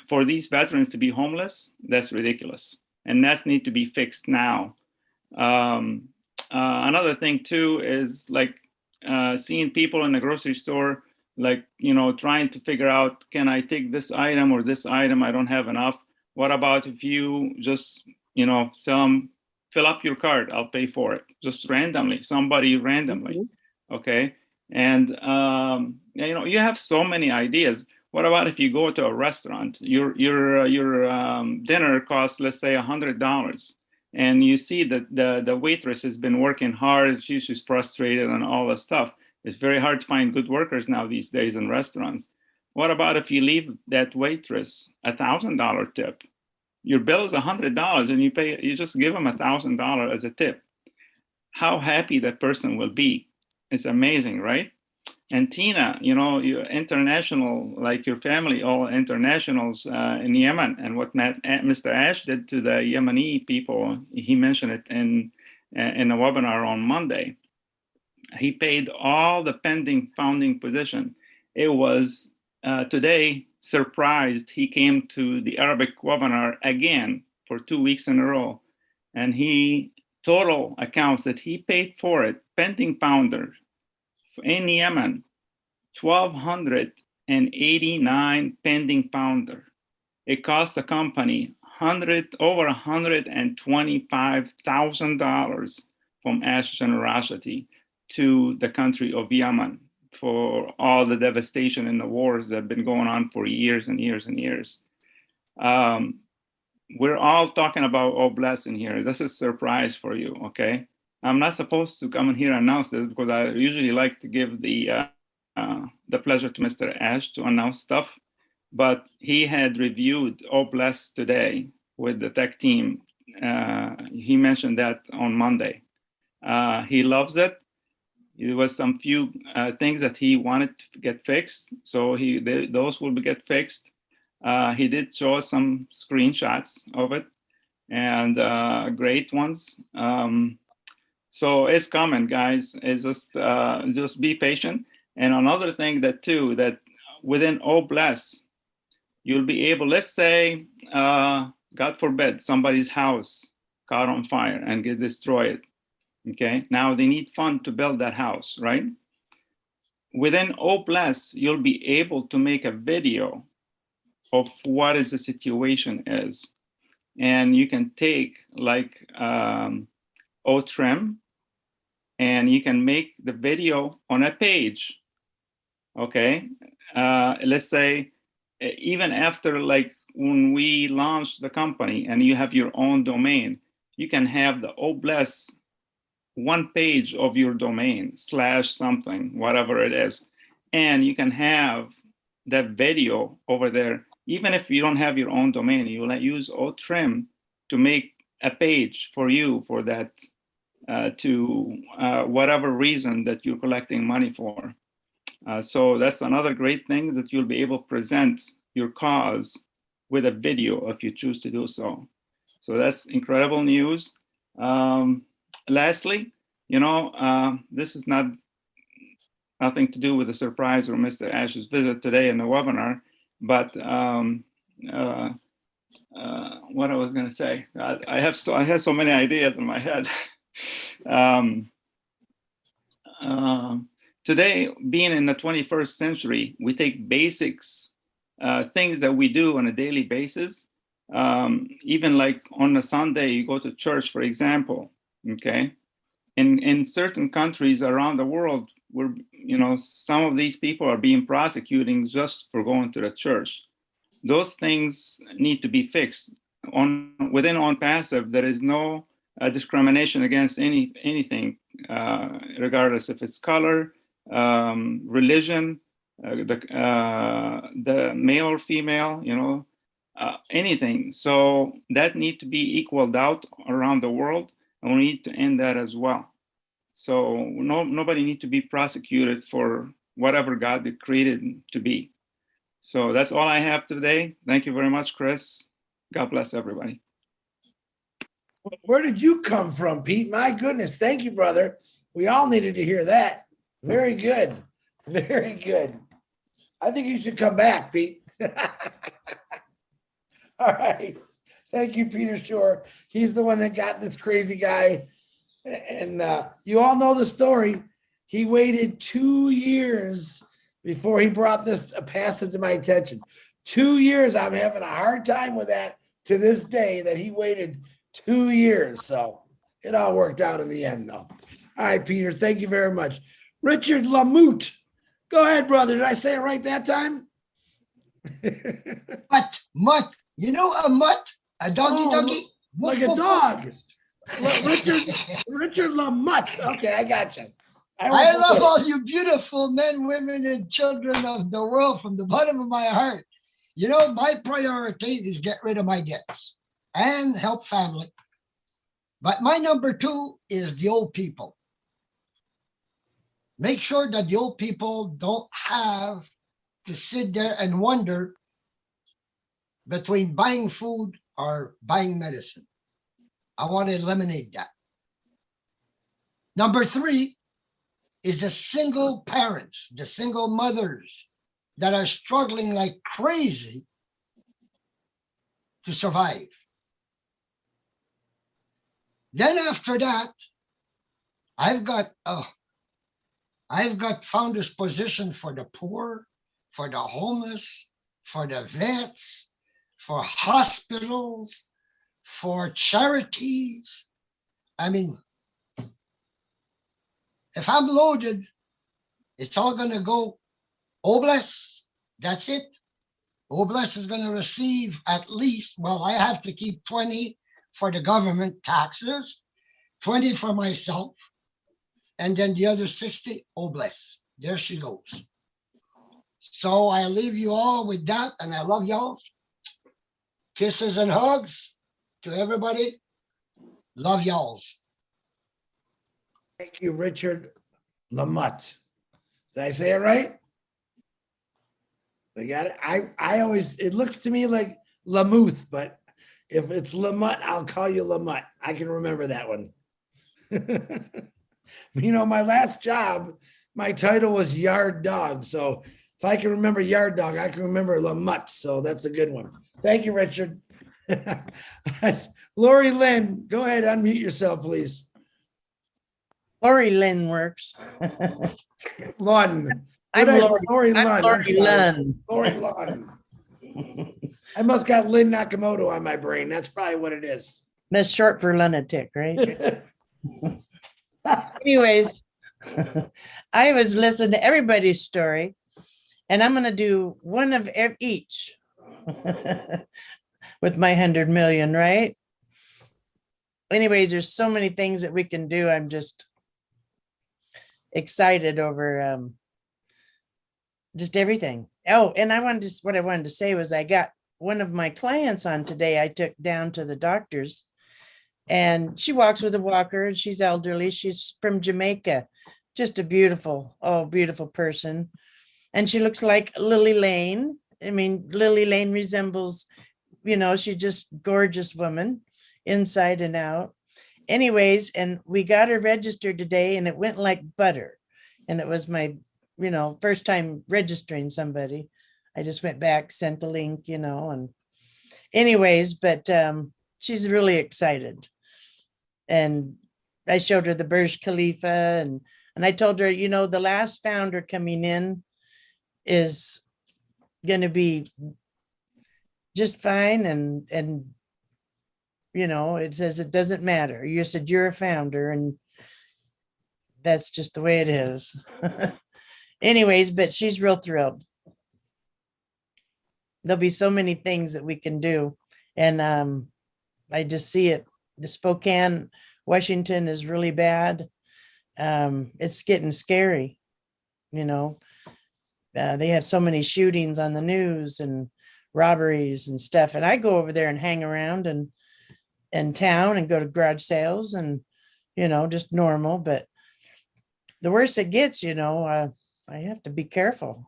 for these veterans to be homeless, that's ridiculous. And that needs to be fixed now. Another thing too is like seeing people in the grocery store, like, trying to figure out, can I take this item or this item? I don't have enough. What about if you just, tell them, fill up your card, I'll pay for it, just randomly, somebody randomly. Okay. And, you have so many ideas. What about if you go to a restaurant, your dinner costs, let's say $100. And you see that the waitress has been working hard, she's frustrated and all that stuff. It's very hard to find good workers now these days in restaurants. What about if you leave that waitress $1,000 tip? Your bill is $100 and you just give them $1,000 as a tip. How happy that person will be. It's amazing, right? And Tina, you're international, like your family, all internationals in Yemen. And what Mr. Ash did to the Yemeni people, he mentioned it in a webinar on Monday. He paid all the pending founding position. It was today, surprised, he came to the Arabic webinar again for 2 weeks in a row. And total accounts that he paid for it, pending founder, in Yemen, $1,200 189 pending founder. It cost the company over $125,000 from Ash generosity to the country of Yemen for all the devastation and the wars that have been going on for years and years and years. We're all talking about Oh Bless in here. This is a surprise for you, okay? I'm not supposed to come in here and announce this because I usually like to give the pleasure to Mr. Ash to announce stuff, but he had reviewed Oh Bless today with the tech team. He mentioned that on Monday. He loves it. There was some few things that he wanted to get fixed, so those will get fixed. He did show us some screenshots of it, and great ones. So it's coming, guys. It's just be patient. And another thing that within Oh Bless, you'll be able, let's say, God forbid, somebody's house caught on fire and get destroyed. Okay, now they need funds to build that house, right? Within Oh Bless, you'll be able to make a video of what is the situation is. And you can take like trim, and you can make the video on a page, okay? Let's say, even after like when we launched the company and you have your own domain, you can have the Oh Bless one page of your domain / something, whatever it is. And you can have that video over there. Even if you don't have your own domain, you will use trim to make a page for you for that, to whatever reason that you're collecting money for. So that's another great thing, that you'll be able to present your cause with a video if you choose to do so. So that's incredible news. Lastly, this is nothing to do with the surprise or Mr. Ash's visit today in the webinar, but what I was going to say, I have so many ideas in my head. Today, being in the 21st century, we take basics, things that we do on a daily basis. Even like on a Sunday, you go to church, for example, okay? In certain countries around the world, where some of these people are being prosecuted just for going to the church. Those things need to be fixed. Within OnPassive, there is no discrimination against anything, regardless if it's color, religion, the male or female, anything. So that need to be equaled out around the world, and we need to end that as well. So nobody need to be prosecuted for whatever God created to be. So that's all I have today. Thank you very much, Chris. God bless everybody. Where did you come from, Pete? My goodness. Thank you, brother. We all needed to hear that. Very good. Very good. I think you should come back, Pete. All right. Thank you, Peter Shore. He's the one that got this crazy guy. And you all know the story. He waited 2 years before he brought this passive to my attention. 2 years. I'm having a hard time with that to this day, that he waited 2 years. So it all worked out in the end, though. All right, Peter, thank you very much. Richard Lamoute. Go ahead, brother. Did I say it right that time? Mutt. You know a mutt? A doggy? Like a dog. Richard Lamotte. Okay, I got you. I love all you beautiful men, women, and children of the world from the bottom of my heart. My priority is get rid of my debts and help family. But my number 2 is the old people. Make sure that the old people don't have to sit there and wonder between buying food or buying medicine. I want to eliminate that. Number 3 is the single parents, the single mothers that are struggling like crazy to survive. Then after that, I've got founder's position for the poor, for the homeless, for the vets, for hospitals, for charities. I mean, if I'm loaded, it's all going to go, oh bless, that's it. Oh bless is going to receive at least, well, I have to keep 20 for the government taxes, 20 for myself, and then the other 60, oh bless, there she goes. So I leave you all with that, and I love y'all. Kisses and hugs to everybody. Love y'alls. Thank you, Richard Lamott. Did I say it right? I got it. I always, it looks to me like Lamuth, but if it's Lamott, I'll call you Lamott. I can remember that one. You know, my last job, my title was yard dog. So if I can remember yard dog, I can remember Lamott. So that's a good one. Thank you, Richard. Lori Lynn, go ahead, unmute yourself, please. Lori Lynn works. Lund. I'm Lori I'm Lund. Lori Lund. Lori Lund. I must got Lynn Nakamoto on my brain. That's probably what it is. That's short for lunatic, right? Anyways, I was listening to everybody's story, and I'm going to do one of each with my 100 million, right? Anyways, there's so many things that we can do. I'm just excited over just everything. Oh, and what I wanted to say was I got one of my clients on today. I took down to the doctor's, and she walks with a walker, and she's elderly. She's from Jamaica. Just a beautiful, beautiful person. And she looks like Lily Lane. I mean, Lily Lane resembles, you know, she's just gorgeous woman inside and out. Anyways, and we got her registered today, and it went like butter. And it was my, you know, first time registering somebody. I just went back, sent the link, you know, and anyways, but she's really excited. And I showed her the Burj Khalifa, and I told her, you know, the last founder coming in is going to be just fine. And, you know, it says it doesn't matter. You said you're a founder, and that's just the way it is. Anyways, but she's real thrilled. There'll be so many things that we can do. And I just see it. The Spokane, Washington is really bad. It's getting scary, you know. They have so many shootings on the news and robberies and stuff. And I go over there and hang around and in town and go to garage sales and, you know, just normal. But the worse it gets, you know, I have to be careful.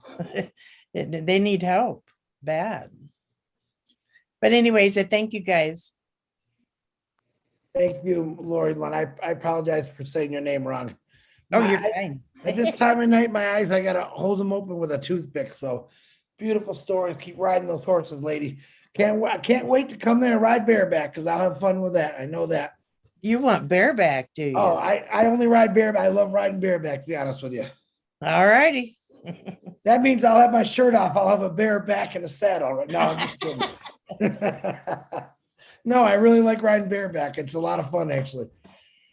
They need help bad. But anyways, I thank you guys. Thank you, Lori Lund. I apologize for saying your name wrong. Oh, you're fine. At this time of night, my eyes, I got to hold them open with a toothpick. So beautiful stories. Keep riding those horses, lady. I can't wait to come there and ride bareback, because I'll have fun with that. I know that. You want bareback, do you? Oh, I only ride bareback. I love riding bareback, to be honest with you. All righty. That means I'll have my shirt off. I'll have a bareback and a saddle. Right? No, I'm just kidding. No, I really like riding bareback. It's a lot of fun, actually.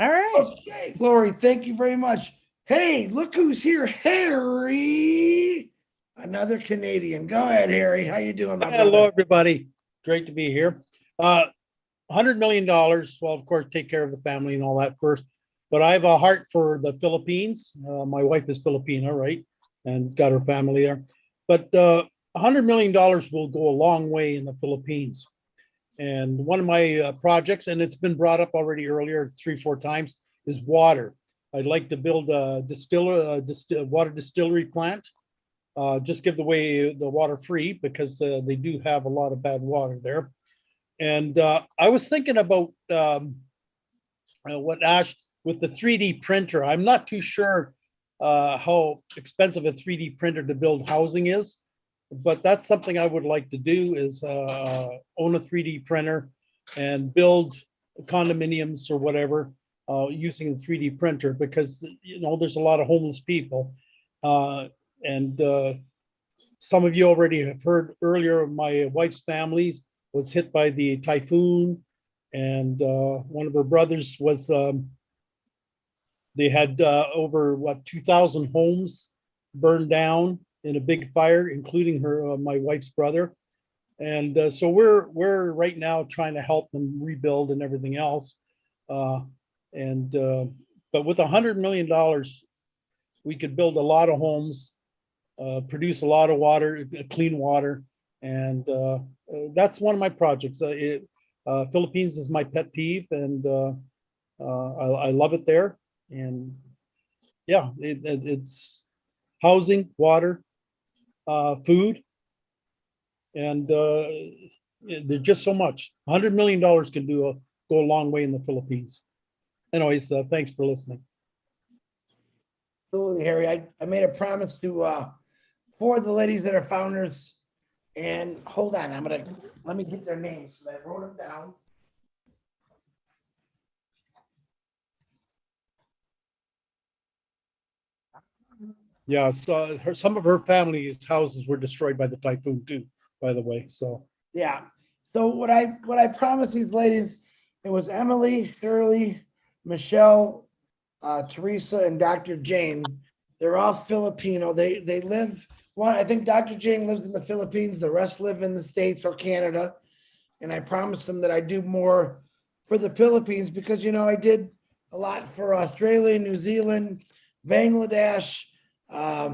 All right. Okay, Lori, thank you very much. Hey, look who's here, Harry. Another Canadian. Go ahead, Harry. How you doing, my brother? Hello, everybody. Great to be here. $100 million. Well, of course, take care of the family and all that first. But I have a heart for the Philippines. My wife is Filipina, right? And got her family there. But $100 million will go a long way in the Philippines. And one of my projects, and it's been brought up already earlier 3-4 times, is water. I'd like to build a water distillery plant. Just give the water free, because they do have a lot of bad water there. And I was thinking about what Ash with the 3D printer. I'm not too sure how expensive a 3D printer to build housing is, but that's something I would like to do, is own a 3D printer and build condominiums or whatever using the 3D printer, because, you know, there's a lot of homeless people. And Some of you already have heard earlier, my wife's family was hit by the typhoon, and one of her brothers was, they had over 2,000 homes burned down in a big fire, including my wife's brother. And so we're right now trying to help them rebuild and everything else. But with $100 million, we could build a lot of homes, produce a lot of water, clean water. And that's one of my projects. Philippines is my pet peeve, and I love it there. And yeah, it's housing, water, food, and there's just so much. $100 million can go a long way in the Philippines. Anyways, thanks for listening. Absolutely, Harry. I made a promise to 4 of the ladies that are founders, and hold on, let me get their names. I wrote them down. Yeah, so some of her family's houses were destroyed by the typhoon too, by the way. So Yeah. So what I promised these ladies, it was Emily, Shirley, Michelle, Teresa, and Dr. Jane. They're all Filipino. They live, I think Dr. Jane lives in the Philippines. The rest live in the States or Canada. And I promised them that I do more for the Philippines because, I did a lot for Australia, New Zealand, Bangladesh, a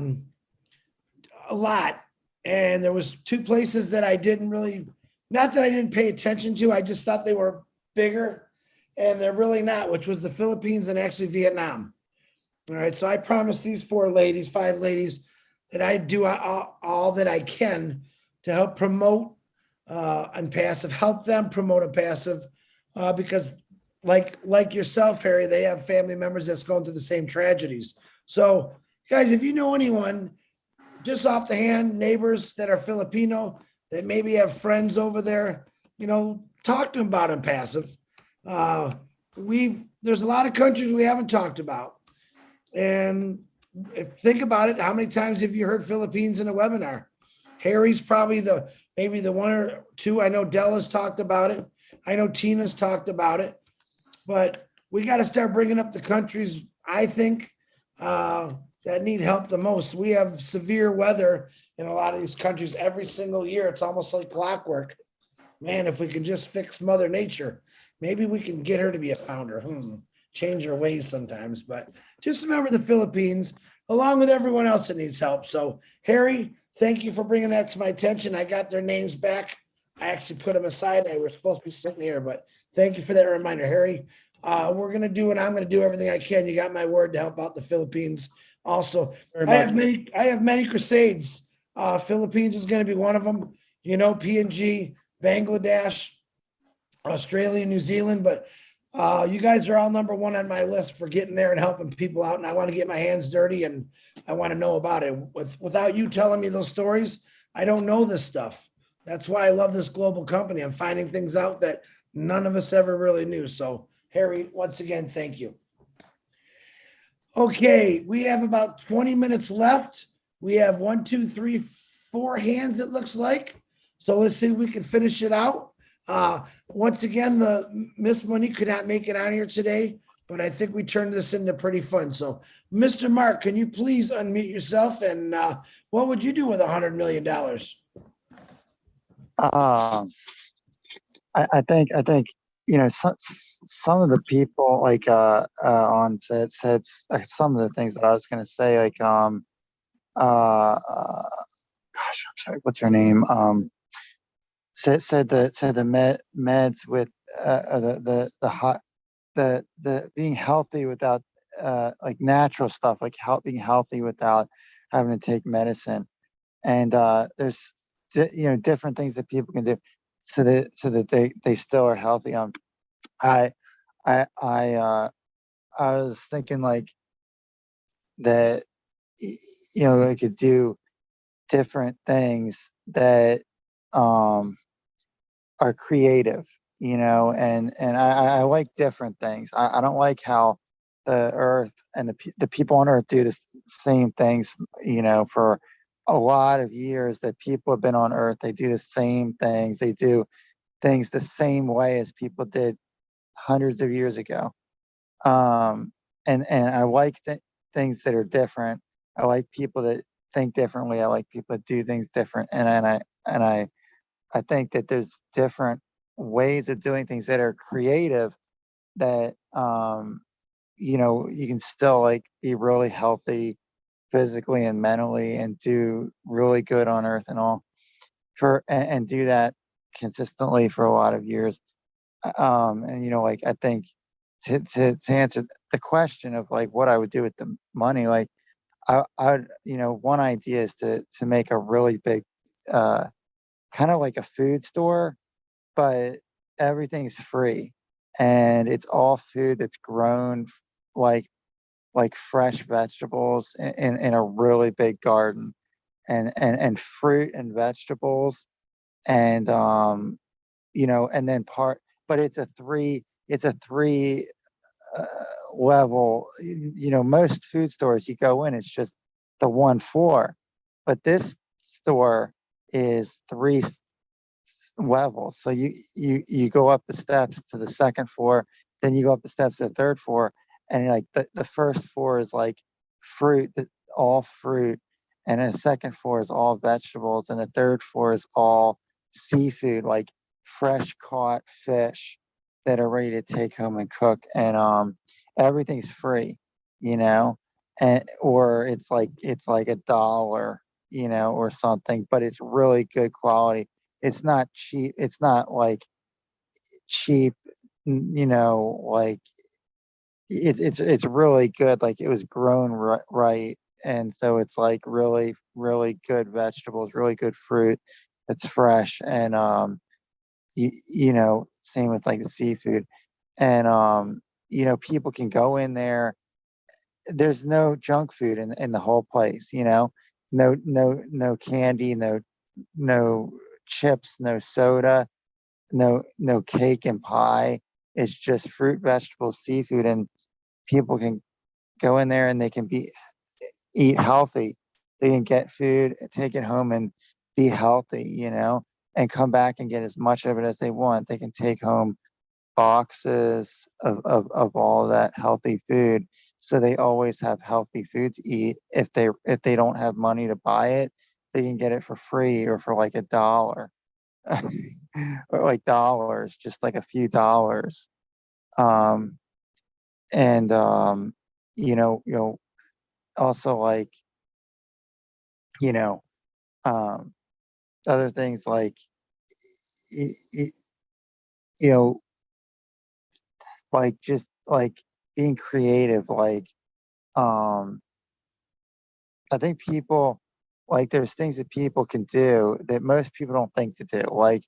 lot. And there was 2 places that I didn't really, not that I didn't pay attention to, I just thought they were bigger, and they're really not, which was the Philippines and actually Vietnam. All right, so I promised these 5 ladies, that I do all that I can to help promote Unpassive, help them promote Unpassive, because like yourself, Harry, they have family members that's going through the same tragedies. So guys, if you know anyone, just off the hand, neighbors that are Filipino, that maybe have friends over there, talk to them about Unpassive. There's a lot of countries we haven't talked about. And think about it, how many times have you heard Philippines in a webinar? Harry's probably maybe the 1 or 2. I know Della's talked about it. I know Tina's talked about it. But we got to start bringing up the countries, I think, that need help the most. We have severe weather in a lot of these countries every single year. It's almost like clockwork. Man, if we can just fix Mother Nature, maybe we can get her to be a founder. Change her ways sometimes. But just remember the Philippines, along with everyone else that needs help. So, Harry, thank you for bringing that to my attention. I got their names back. I actually put them aside. They were supposed to be sitting here, but thank you for that reminder, Harry. We're going to do, and I'm going to do everything I can. You got my word to help out the Philippines. Also, I have many crusades. Philippines is going to be one of them. PNG, Bangladesh, Australia, New Zealand. But you guys are all number 1 on my list for getting there and helping people out. And I want to get my hands dirty, and I want to know about it. Without you telling me those stories, I don't know this stuff. That's why I love this global company. I'm finding things out that none of us ever really knew. So, Harry, once again, thank you. Okay, we have about 20 minutes left. We have 1, 2, 3, 4 hands, it looks like. So let's see if we can finish it out. Once again, the Miss Monique could not make it on here today, but I think we turned this into pretty fun. So, Mr. Mark, can you please unmute yourself, and what would you do with $100 million? I think some of the people on said some of the things that I was going to say, gosh, I'm sorry, what's her name? Said the meds with the being healthy without natural stuff, being healthy without having to take medicine, and there's different things that people can do so that they still are healthy. I was thinking that we could do different things that are creative, and I like different things. I don't like how the earth and the people on earth do the same things, for a lot of years that people have been on Earth. They do the same things. They do things the same way as people did hundreds of years ago. And I like things that are different. I like people that think differently. I like people that do things different. I think that there's different ways of doing things that are creative that you can still like be really healthy physically and mentally and do really good on Earth and all and do that consistently for a lot of years. Like I think to answer the question of like what I would do with the money, like one idea is to make a really big kind of like a food store, but everything's free and it's all food that's grown like fresh vegetables in a really big garden and fruit and vegetables and and then but it's a three level. Most food stores you go in, it's just the one floor, but this store is three levels. So you go up the steps to the second floor, then you go up the steps to the third floor, and like the first floor is like all fruit, and then the second floor is all vegetables, and the third floor is all seafood, like fresh caught fish that are ready to take home and cook, and everything's free, or it's like $1, or something, but it's really good quality. It's not cheap. It's not like cheap, like it's really good. Like it was grown right. And so it's like really, really good vegetables, really good fruit. It's fresh. And, same with like the seafood and, people can go in there. There's no junk food in the whole place, no candy, no chips, no soda, no cake and pie. It's just fruit, vegetables, seafood, and people can go in there and they can eat healthy. They can get food, take it home and be healthy, and come back and get as much of it as they want. They can take home boxes of all that healthy food. So they always have healthy food to eat. If they don't have money to buy it, they can get it for free or for like $1 or like dollars, just like a few dollars. And also like, other things like, like just like being creative, like, I think people like there's things that people can do that most people don't think to do, like,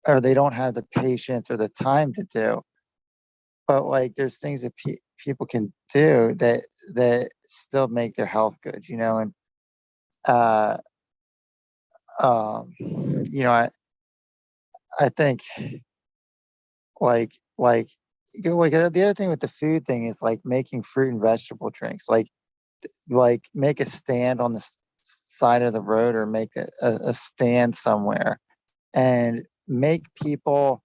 or they don't have the patience or the time to do. But like there's things that people can do that still make their health good, and uh I think like the other thing with the food thing is like making fruit and vegetable drinks, like make a stand on the side of the road or make a stand somewhere and make people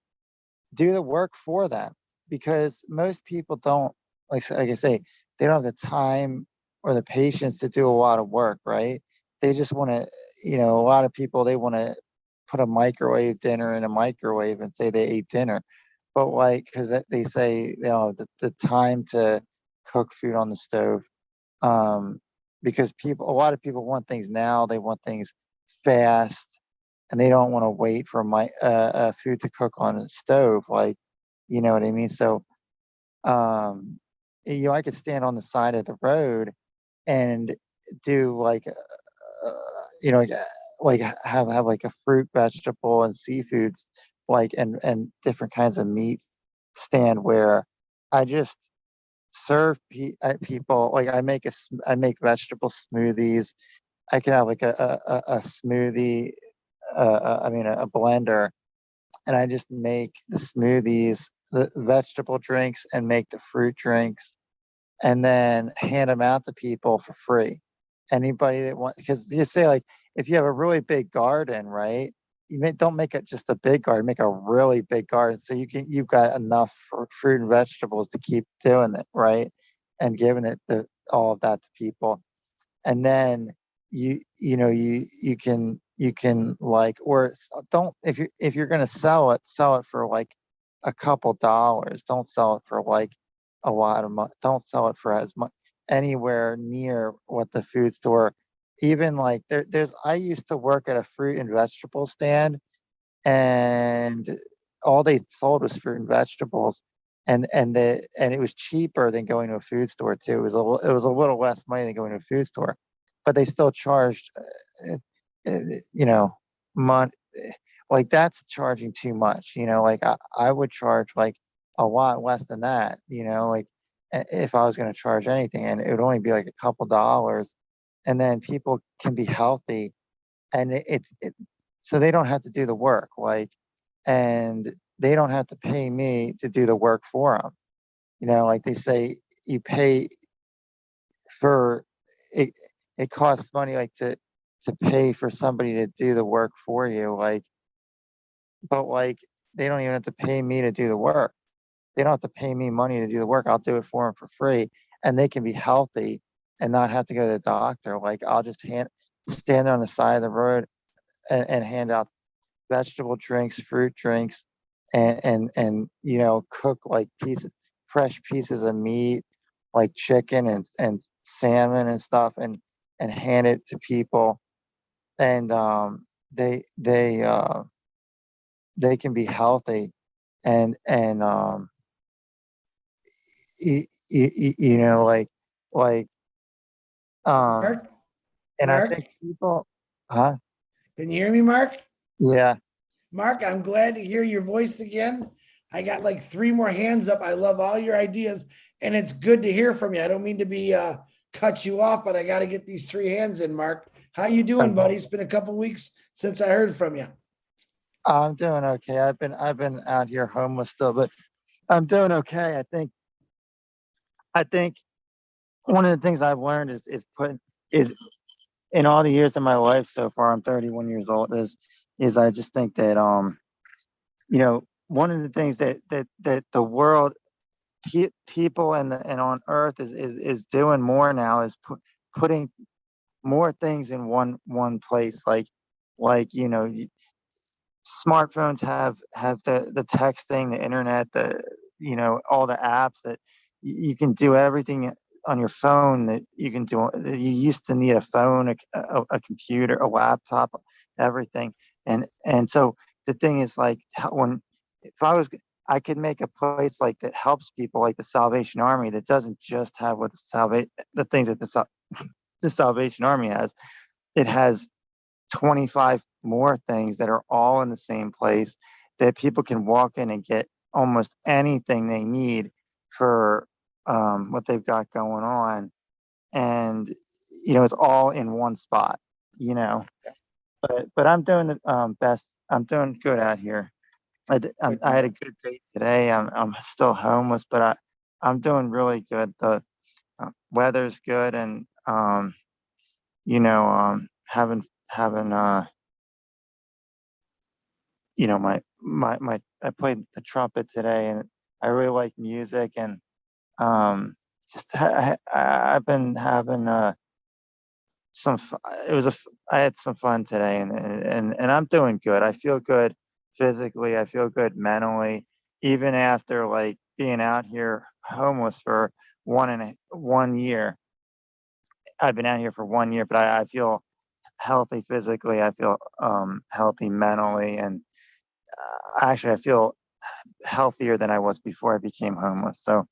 do the work for them, because most people don't, like I say, they don't have the time or the patience to do a lot of work, right? They just want to, a lot of people, they want to put a microwave dinner in a microwave and say they ate dinner. But like, because they say, the time to cook food on the stove, because a lot of people want things now, they want things fast, and they don't want to wait for food to cook on a stove, like, you know what I mean? So, I could stand on the side of the road and do like, like have like a fruit, vegetable, and seafoods, like, and different kinds of meats stand where I just serve people. Like I make vegetable smoothies. I can have like a smoothie, a blender, and I just make the smoothies, the vegetable drinks, and make the fruit drinks, and then hand them out to people for free. anybody that wants, because you say like, if you have a really big garden, right? Don't make it just a big garden, make a really big garden. So you've got enough for fruit and vegetables to keep doing it, right? And giving it all of that to people. And then you can like, or don't, if you're going to sell it for like a couple dollars. Don't sell it for like a lot of money. Don't sell it for as much anywhere near what the food store, even like I used to work at a fruit and vegetable stand, and all they sold was fruit and vegetables, and it was cheaper than going to a food store too. It was a little less money than going to a food store, but they still charged, money. Like that's charging too much, like I would charge like a lot less than that, like if I was going to charge anything, and it would only be like a couple dollars, and then people can be healthy, and so they don't have to do the work, like, and they don't have to pay me to do the work for them. Like they say, you pay for it. It costs money, like to pay for somebody to do the work for you, like, but like they don't even have to pay me to do the work. They don't have to pay me money to do the work. I'll do it for them for free, and they can be healthy and not have to go to the doctor. Like I'll just stand on the side of the road and hand out vegetable drinks, fruit drinks, and cook like fresh pieces of meat, like chicken and salmon and stuff, and hand it to people, and they can be healthy, and like Mark? and Mark? I think people, huh? Can you hear me, Mark? Yeah. Mark, I'm glad to hear your voice again. I got like 3 more hands up. I love all your ideas, and it's good to hear from you. I don't mean to be cut you off, but I got to get these 3 hands in, Mark. How you doing, buddy? It's been a couple weeks since I heard from you. I'm doing okay. I've been out here homeless still, but I'm doing okay. I think one of the things I've learned is in all the years of my life so far, I'm 31 years old, is I just think that one of the things that the world, people and on earth is doing more now is putting more things in one place, like smartphones have the texting, the internet, all the apps that you can do everything on your phone that you can do. You used to need a phone, a computer, a laptop, everything. And so the thing is, like, I could make a place like that helps people, like the Salvation Army, that doesn't just have the things that the Salvation Army has. It has 25 more things that are all in the same place, that people can walk in and get almost anything they need for what they've got going on. And, it's all in one spot, but I'm doing the best. I'm doing good out here. I had a good day today. I'm still homeless, but I'm doing really good. The weather's good, and having my I played the trumpet today, and I really like music, and just I've been having I had some fun today, and I'm doing good. I feel good physically. I feel good mentally, even after like being out here homeless for 1 year. I've been out here for 1 year, but I feel healthy physically. I feel healthy mentally, and actually I feel healthier than I was before I became homeless. So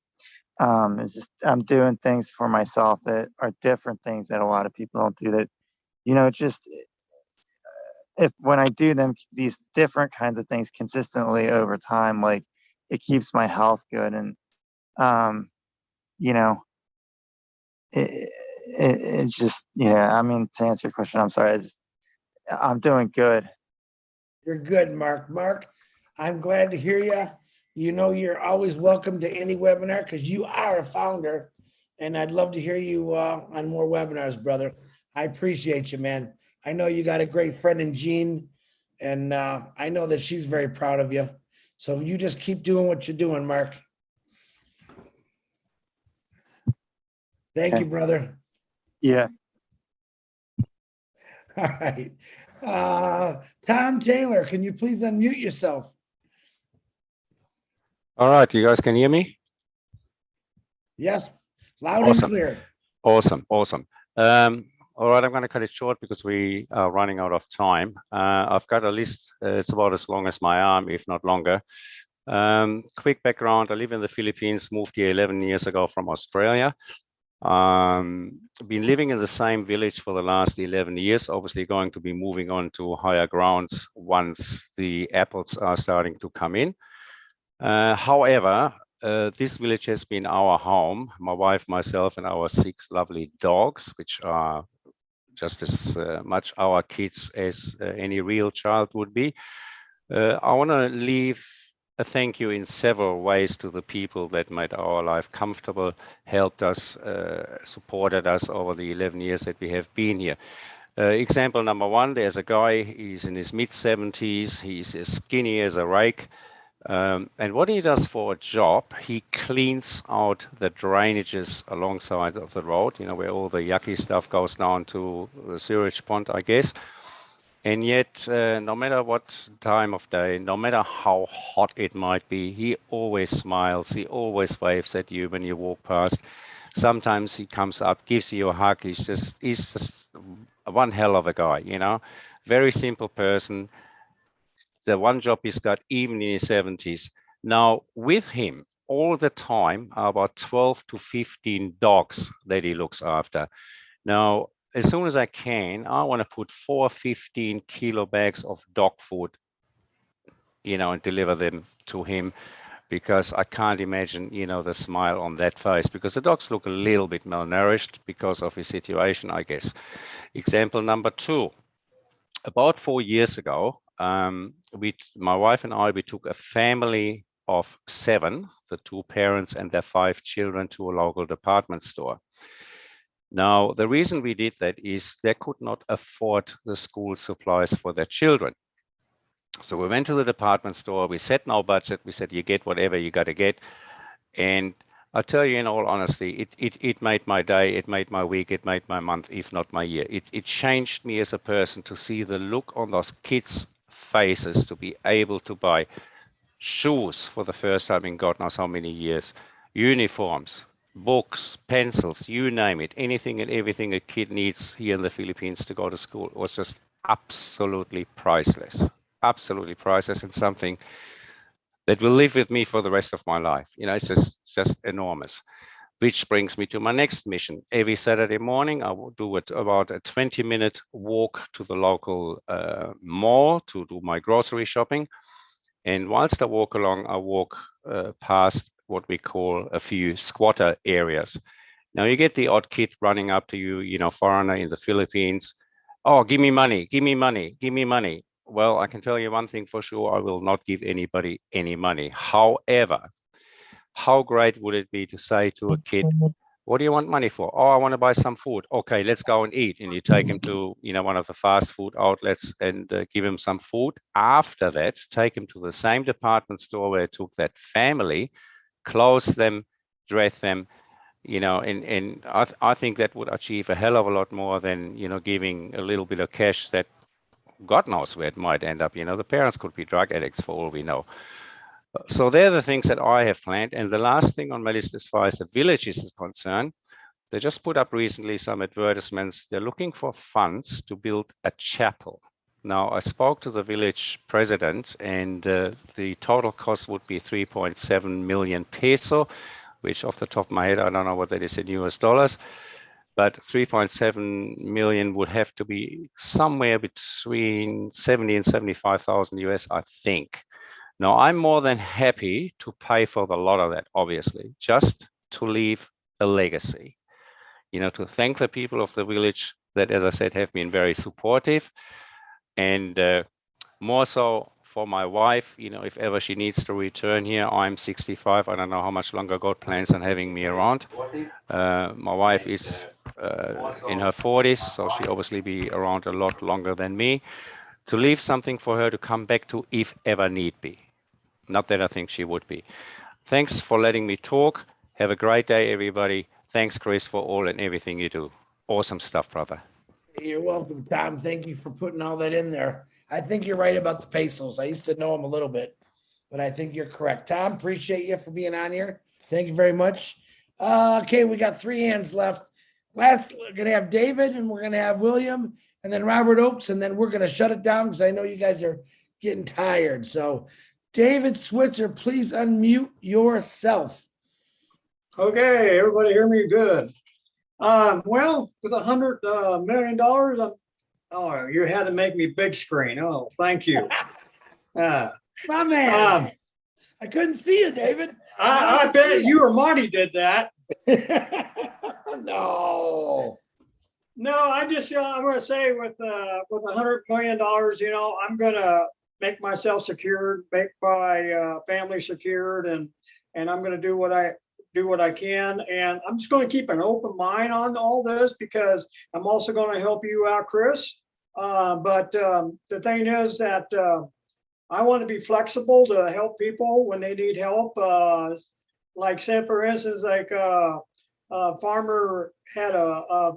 it's just, I'm doing things for myself that are different things that a lot of people don't do, that just when I do these different kinds of things consistently over time, like, it keeps my health good. And it's just, I mean, to answer your question, I'm sorry, I'm doing good. You're good, Mark. Mark, I'm glad to hear you. You're always welcome to any webinar, because you are a founder, and I'd love to hear you on more webinars, brother. I appreciate you, man. I know you got a great friend in Jean, and I know that she's very proud of you. So you just keep doing what you're doing, Mark. Thank Okay. you, brother. Yeah. All right. Tom Taylor, can you please unmute yourself? All right, you guys can hear me? Yes, loud Awesome. and clear. Awesome. All right, I'm going to cut it short because we are running out of time. I've got a list, it's about as long as my arm, if not longer. Quick background, I live in the Philippines, moved here 11 years ago from Australia. Been living in the same village for the last 11 years, obviously going to be moving on to higher grounds once the apples are starting to come in. However, this village has been our home, my wife, myself, and our 6 lovely dogs, which are just as much our kids as any real child would be. I want to leave a thank you in several ways to the people that made our life comfortable, helped us, supported us over the 11 years that we have been here. Example number 1, there's a guy, he's in his mid-70s, he's as skinny as a rake. And what he does for a job, he cleans out the drainages alongside of the road, you know, where all the yucky stuff goes down to the sewage pond, I guess. And yet, no matter what time of day, no matter how hot it might be, he always smiles. He always waves at you when you walk past. Sometimes he comes up, gives you a hug. He's just one hell of a guy, you know, very simple person. The one job he's got, even in his 70s. Now, with him, all the time, are about 12 to 15 dogs that he looks after. Now, as soon as I can, I want to put 4 15-kilo bags of dog food, you know, and deliver them to him, because I can't imagine, you know, the smile on that face, because the dogs look a little bit malnourished because of his situation, I guess. Example number 2, about 4 years ago, my wife and I, we took a family of 7, the 2 parents and their 5 children, to a local department store. Now, the reason we did that is they could not afford the school supplies for their children. So we went to the department store, we set no budget, we said, you get whatever you got to get. And I'll tell you in all honesty, it made my day, it made my week, it made my month, if not my year. It changed me as a person to see the look on those kids' faces, to be able to buy shoes for the first time in God knows how many years, uniforms, books, pencils, you name it, anything and everything a kid needs here in the Philippines to go to school was just absolutely priceless, and something that will live with me for the rest of my life. You know, it's just enormous. Which brings me to my next mission. Every Saturday morning, I will do about a 20-minute walk to the local mall to do my grocery shopping. And whilst I walk along, I walk past what we call a few squatter areas. Now you get the odd kid running up to you, you know, foreigner in the Philippines. Oh, give me money, give me money, give me money. Well, I can tell you one thing for sure, I will not give anybody any money. However, how great would it be to say to a kid, what do you want money for? Oh, I want to buy some food. Okay, let's go and eat. And you take him to, you know, one of the fast food outlets and give him some food. After that, take him to the same department store where I took that family, clothe them, dress them, you know, and I think that would achieve a hell of a lot more than, you know, giving a little bit of cash that God knows where it might end up. You know, the parents could be drug addicts for all we know. So they're the things that I have planned. And the last thing on my list as far as the village is concerned, they just put up recently some advertisements. They're looking for funds to build a chapel. Now, I spoke to the village president, and the total cost would be 3.7 million peso, which off the top of my head, I don't know what that is in US dollars, but 3.7 million would have to be somewhere between 70 and 75,000 US, I think. Now, I'm more than happy to pay for the lot of that, obviously, just to leave a legacy, you know, to thank the people of the village that, as I said, have been very supportive, and more so for my wife, you know, if ever she needs to return here. I'm 65. I don't know how much longer God plans on having me around. My wife is in her 40s, so she obviously be around a lot longer than me, to leave something for her to come back to if ever need be. Not that I think she would be. Thanks for letting me talk. Have a great day, everybody. Thanks, Chris, for all and everything you do. Awesome stuff, brother. You're welcome, Tom. Thank you for putting all that in there. I think you're right about the pesos. I used to know them a little bit, but I think you're correct. Tom, appreciate you for being on here. Thank you very much. Okay, we got 3 hands left. Last, we're gonna have David, and we're gonna have William, and then Robert Oakes, and then we're gonna shut it down because I know you guys are getting tired. So, David Switzer, please unmute yourself. Okay, everybody hear me good. Well, with $100 million, oh, you had to make me big screen. Oh, thank you. My man, I couldn't see you, David. I bet you or Marty did that. No. No, I'm going to say with $100 million, you know, I'm going to make myself secured, make my family secured, and I'm going to do what I can. And I'm just going to keep an open mind on all this because I'm also going to help you out, Chris. But the thing is that I want to be flexible to help people when they need help. Like say, for instance, like a farmer had a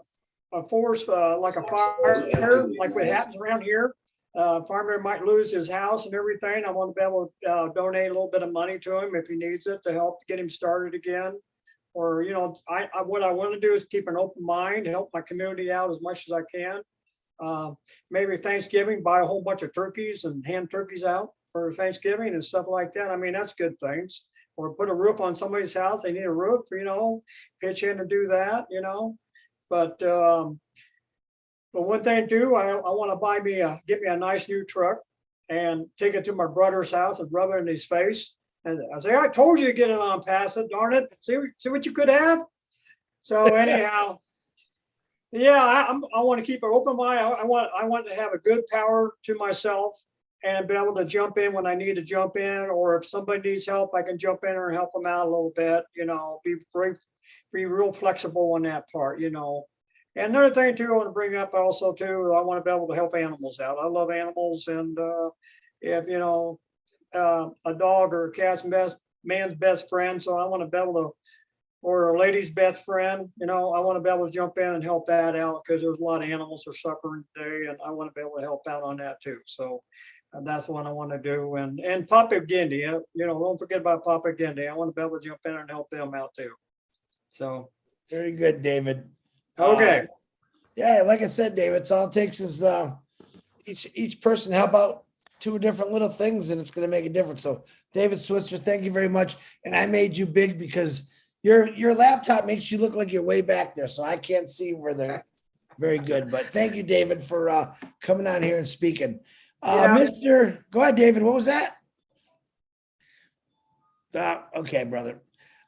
forest, like a fire, like what happens around here. Farmer might lose his house and everything. I want to be able to donate a little bit of money to him if he needs it to help get him started again. Or, you know, what I want to do is keep an open mind, help my community out as much as I can. Maybe Thanksgiving, buy a whole bunch of turkeys and hand turkeys out for Thanksgiving and stuff like that. I mean, that's good things. Or put a roof on somebody's house. They need a roof, you know, pitch in and do that, you know. But one thing too, I want to get me a nice new truck and take it to my brother's house and rub it in his face. And I say, I told you to get it on pass it, darn it. See what you could have. So anyhow, yeah, I want to keep an open mind. I want to have a good power to myself and be able to jump in when I need to jump in, or if somebody needs help, I can jump in and help them out a little bit, you know, be real flexible on that part, you know. And another thing too, I want to bring up also too, I want to be able to help animals out. I love animals. And if, you know, a dog or a cat's man's best friend. So I want to be able to, or a lady's best friend, you know, I want to be able to jump in and help that out because there's a lot of animals are suffering today, and I want to be able to help out on that too. So that's what I want to do. And Papa Gindi, you know, don't forget about Papa Gindi. I want to be able to jump in and help them out too. So very good, David. Okay. Yeah, like I said, David, it's all it takes is each person help out 2 different little things, and it's going to make a difference. So, David Switzer, thank you very much. And I made you big because your laptop makes you look like you're way back there, so I can't see where they're. Very good, but thank you, David, for coming on here and speaking. Go ahead, David. What was that? Okay, brother.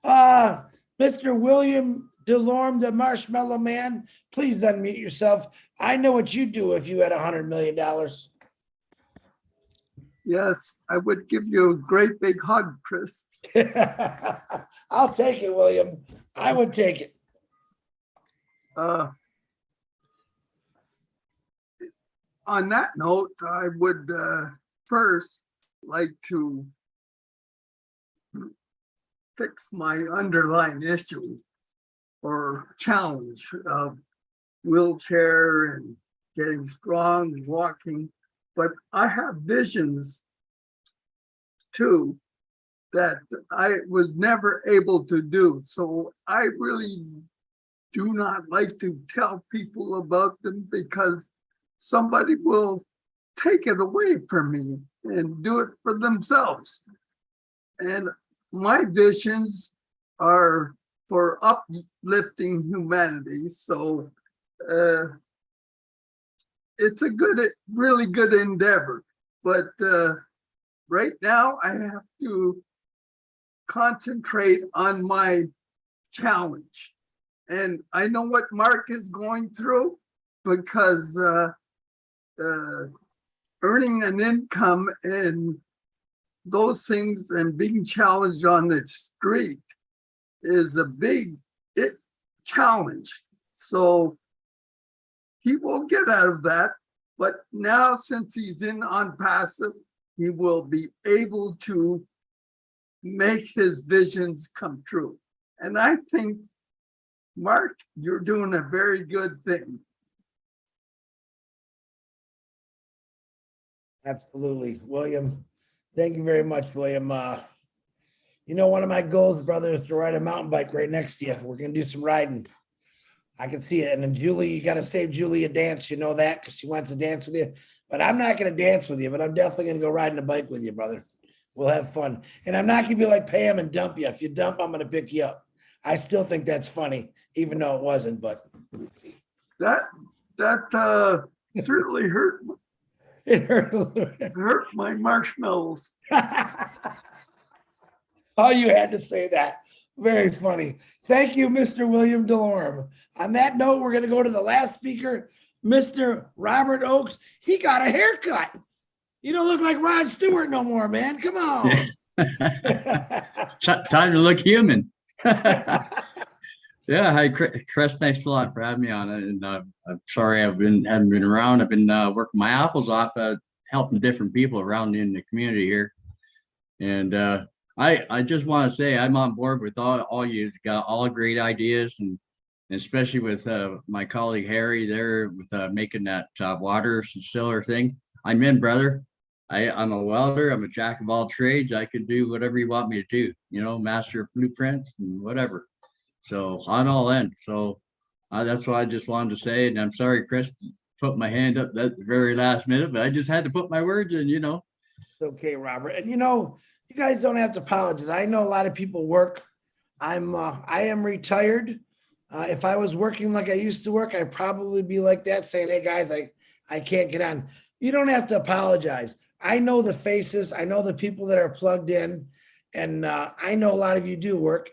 Mr. William Delorme, the Marshmallow Man, please unmute yourself. I know what you'd do if you had $100 million. Yes, I would give you a great big hug, Chris. I'll take it, William. I would take it. On that note, I would first like to fix my underlying issue or challenge of wheelchair and getting strong and walking. But I have visions too that I was never able to do. So I really do not like to tell people about them because somebody will take it away from me and do it for themselves. And my visions are for uplifting humanity. So it's a really good endeavor. But right now I have to concentrate on my challenge. And I know what Mark is going through because earning an income and those things and being challenged on the street is a big challenge. So he will get out of that. But now, since he's in on passive, he will be able to make his visions come true. And I think, Mark, you're doing a very good thing. Absolutely. William, thank you very much, William. You know, one of my goals, brother, is to ride a mountain bike right next to you. We're going to do some riding. I can see it. And then Julie, you got to save Julie a dance. You know that because she wants to dance with you. But I'm not going to dance with you, but I'm definitely going to go riding a bike with you, brother. We'll have fun. And I'm not going to be like Pam and dump you. If you dump, I'm going to pick you up. I still think that's funny, even though it wasn't, but. That certainly hurt. It hurt a little bit. It hurt my marshmallows. Oh, you had to say that. Very funny. Thank you, Mr. William DeLorme. On that note, we're going to go to the last speaker, Mr. Robert Oakes. He got a haircut. You don't look like Rod Stewart no more, man. Come on. Time to look human. Yeah, hi, Chris. Thanks a lot for having me on it. And I'm sorry haven't been around. I've been working my apples off, helping different people around in the community here. And I just want to say I'm on board with all you got all great ideas, and especially with my colleague Harry there with making that water distiller thing. I'm in, brother. I'm a welder. I'm a jack of all trades. I could do whatever you want me to do, you know, master blueprints and whatever. So on all in. So that's what I just wanted to say. And I'm sorry, Chris, put my hand up at the very last minute, but I just had to put my words in, you know. It's okay, Robert. And you know, you guys don't have to apologize. I know a lot of people work. I am retired. If I was working like I used to work, I'd probably be like that, saying, hey guys, I can't get on. You don't have to apologize. I know the faces. I know the people that are plugged in. And I know a lot of you do work,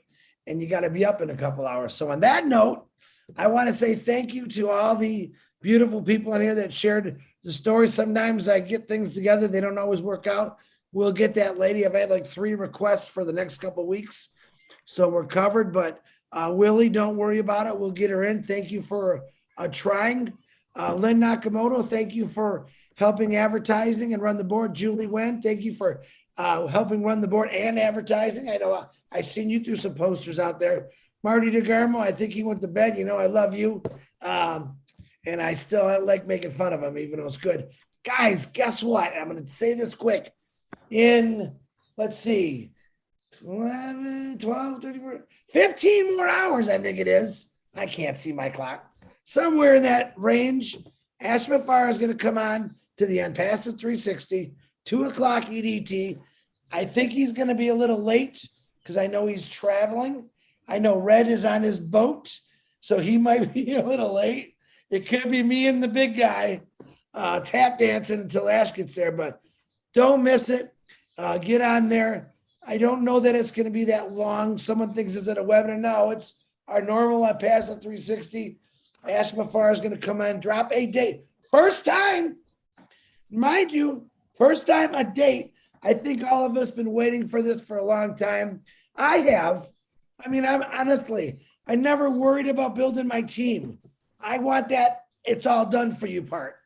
and you got to be up in a couple hours. So on that note, I want to say thank you to all the beautiful people in here that shared the story. Sometimes I get things together. They don't always work out. We'll get that lady. I've had like 3 requests for the next couple of weeks. So we're covered, but Willie, don't worry about it. We'll get her in. Thank you for trying. Lynn Nakamoto, thank you for helping advertising and run the board. Julie Wen, thank you for helping run the board and advertising. I know I seen you through some posters out there. Marty DeGarmo, I think he went to bed. You know, I love you. And I still like making fun of him, even though it's good. Guys, guess what? I'm going to say this quick. In, let's see, 11, 12, 34, 15 more hours, I think it is. I can't see my clock. Somewhere in that range, Ash Mafar is going to come on to the Unpassive 360, 2 o'clock EDT. I think he's going to be a little late because I know he's traveling. I know Red is on his boat, so he might be a little late. It could be me and the big guy tap dancing until Ash gets there, but don't miss it. Get on there. I don't know that it's going to be that long. Someone thinks it's at a webinar. No, it's our normal Unpassive 360. Ash Mafar is going to come on, drop a date. First time, mind you, first time a date. I think all of us been waiting for this for a long time. I have. I mean, I'm honestly, I never worried about building my team. I want that it's all done for you part,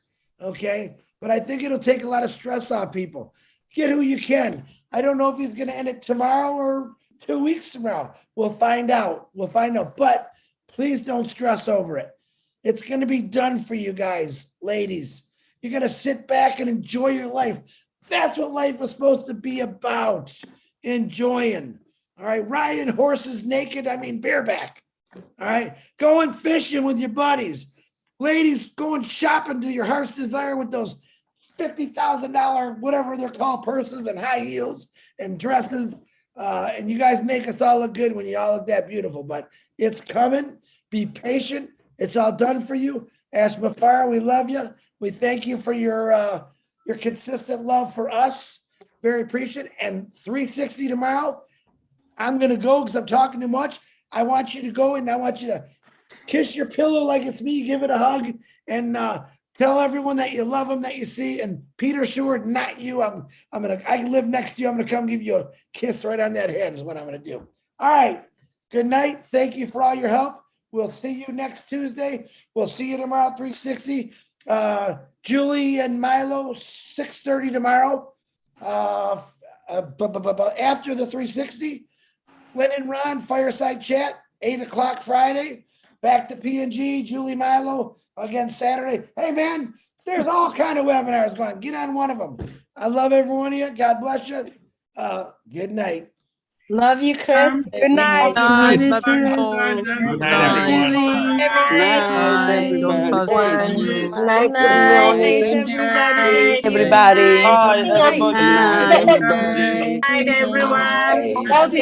okay? But I think it'll take a lot of stress off people. Get who you can. I don't know if he's going to end it tomorrow or 2 weeks from now. We'll find out. We'll find out. But please don't stress over it. It's going to be done for you guys, ladies. You're going to sit back and enjoy your life. That's what life is supposed to be about. Enjoying. All right. Riding horses naked. I mean, bareback. All right. Going fishing with your buddies. Ladies, going shopping to your heart's desire with those $50,000, whatever they're called, purses and high heels and dresses. And you guys make us all look good when you all look that beautiful, but it's coming. Be patient. It's all done for you. Ash Mafar, we love you. We thank you for your consistent love for us. Very appreciated. And 360 tomorrow, I'm going to go because I'm talking too much. I want you to go and I want you to kiss your pillow like it's me, give it a hug, and tell everyone that you love them, that you see. And Peter Short, not you. I can live next to you. I'm gonna come give you a kiss right on that head is what I'm gonna do. All right. Good night. Thank you for all your help. We'll see you next Tuesday. We'll see you tomorrow at 360. Julie and Milo, 6:30 tomorrow. After the 360, Lynn and Ron, fireside chat, 8 o'clock Friday. Back to P&G, Julie, Milo, again Saturday. Hey, man, there's all kind of webinars going on. Get on one of them. I love every one of you. God bless you. Good night. Love you, Chris. Good night. Good night, everyone. Everybody. Bye, everybody. Good night, everyone. Love you.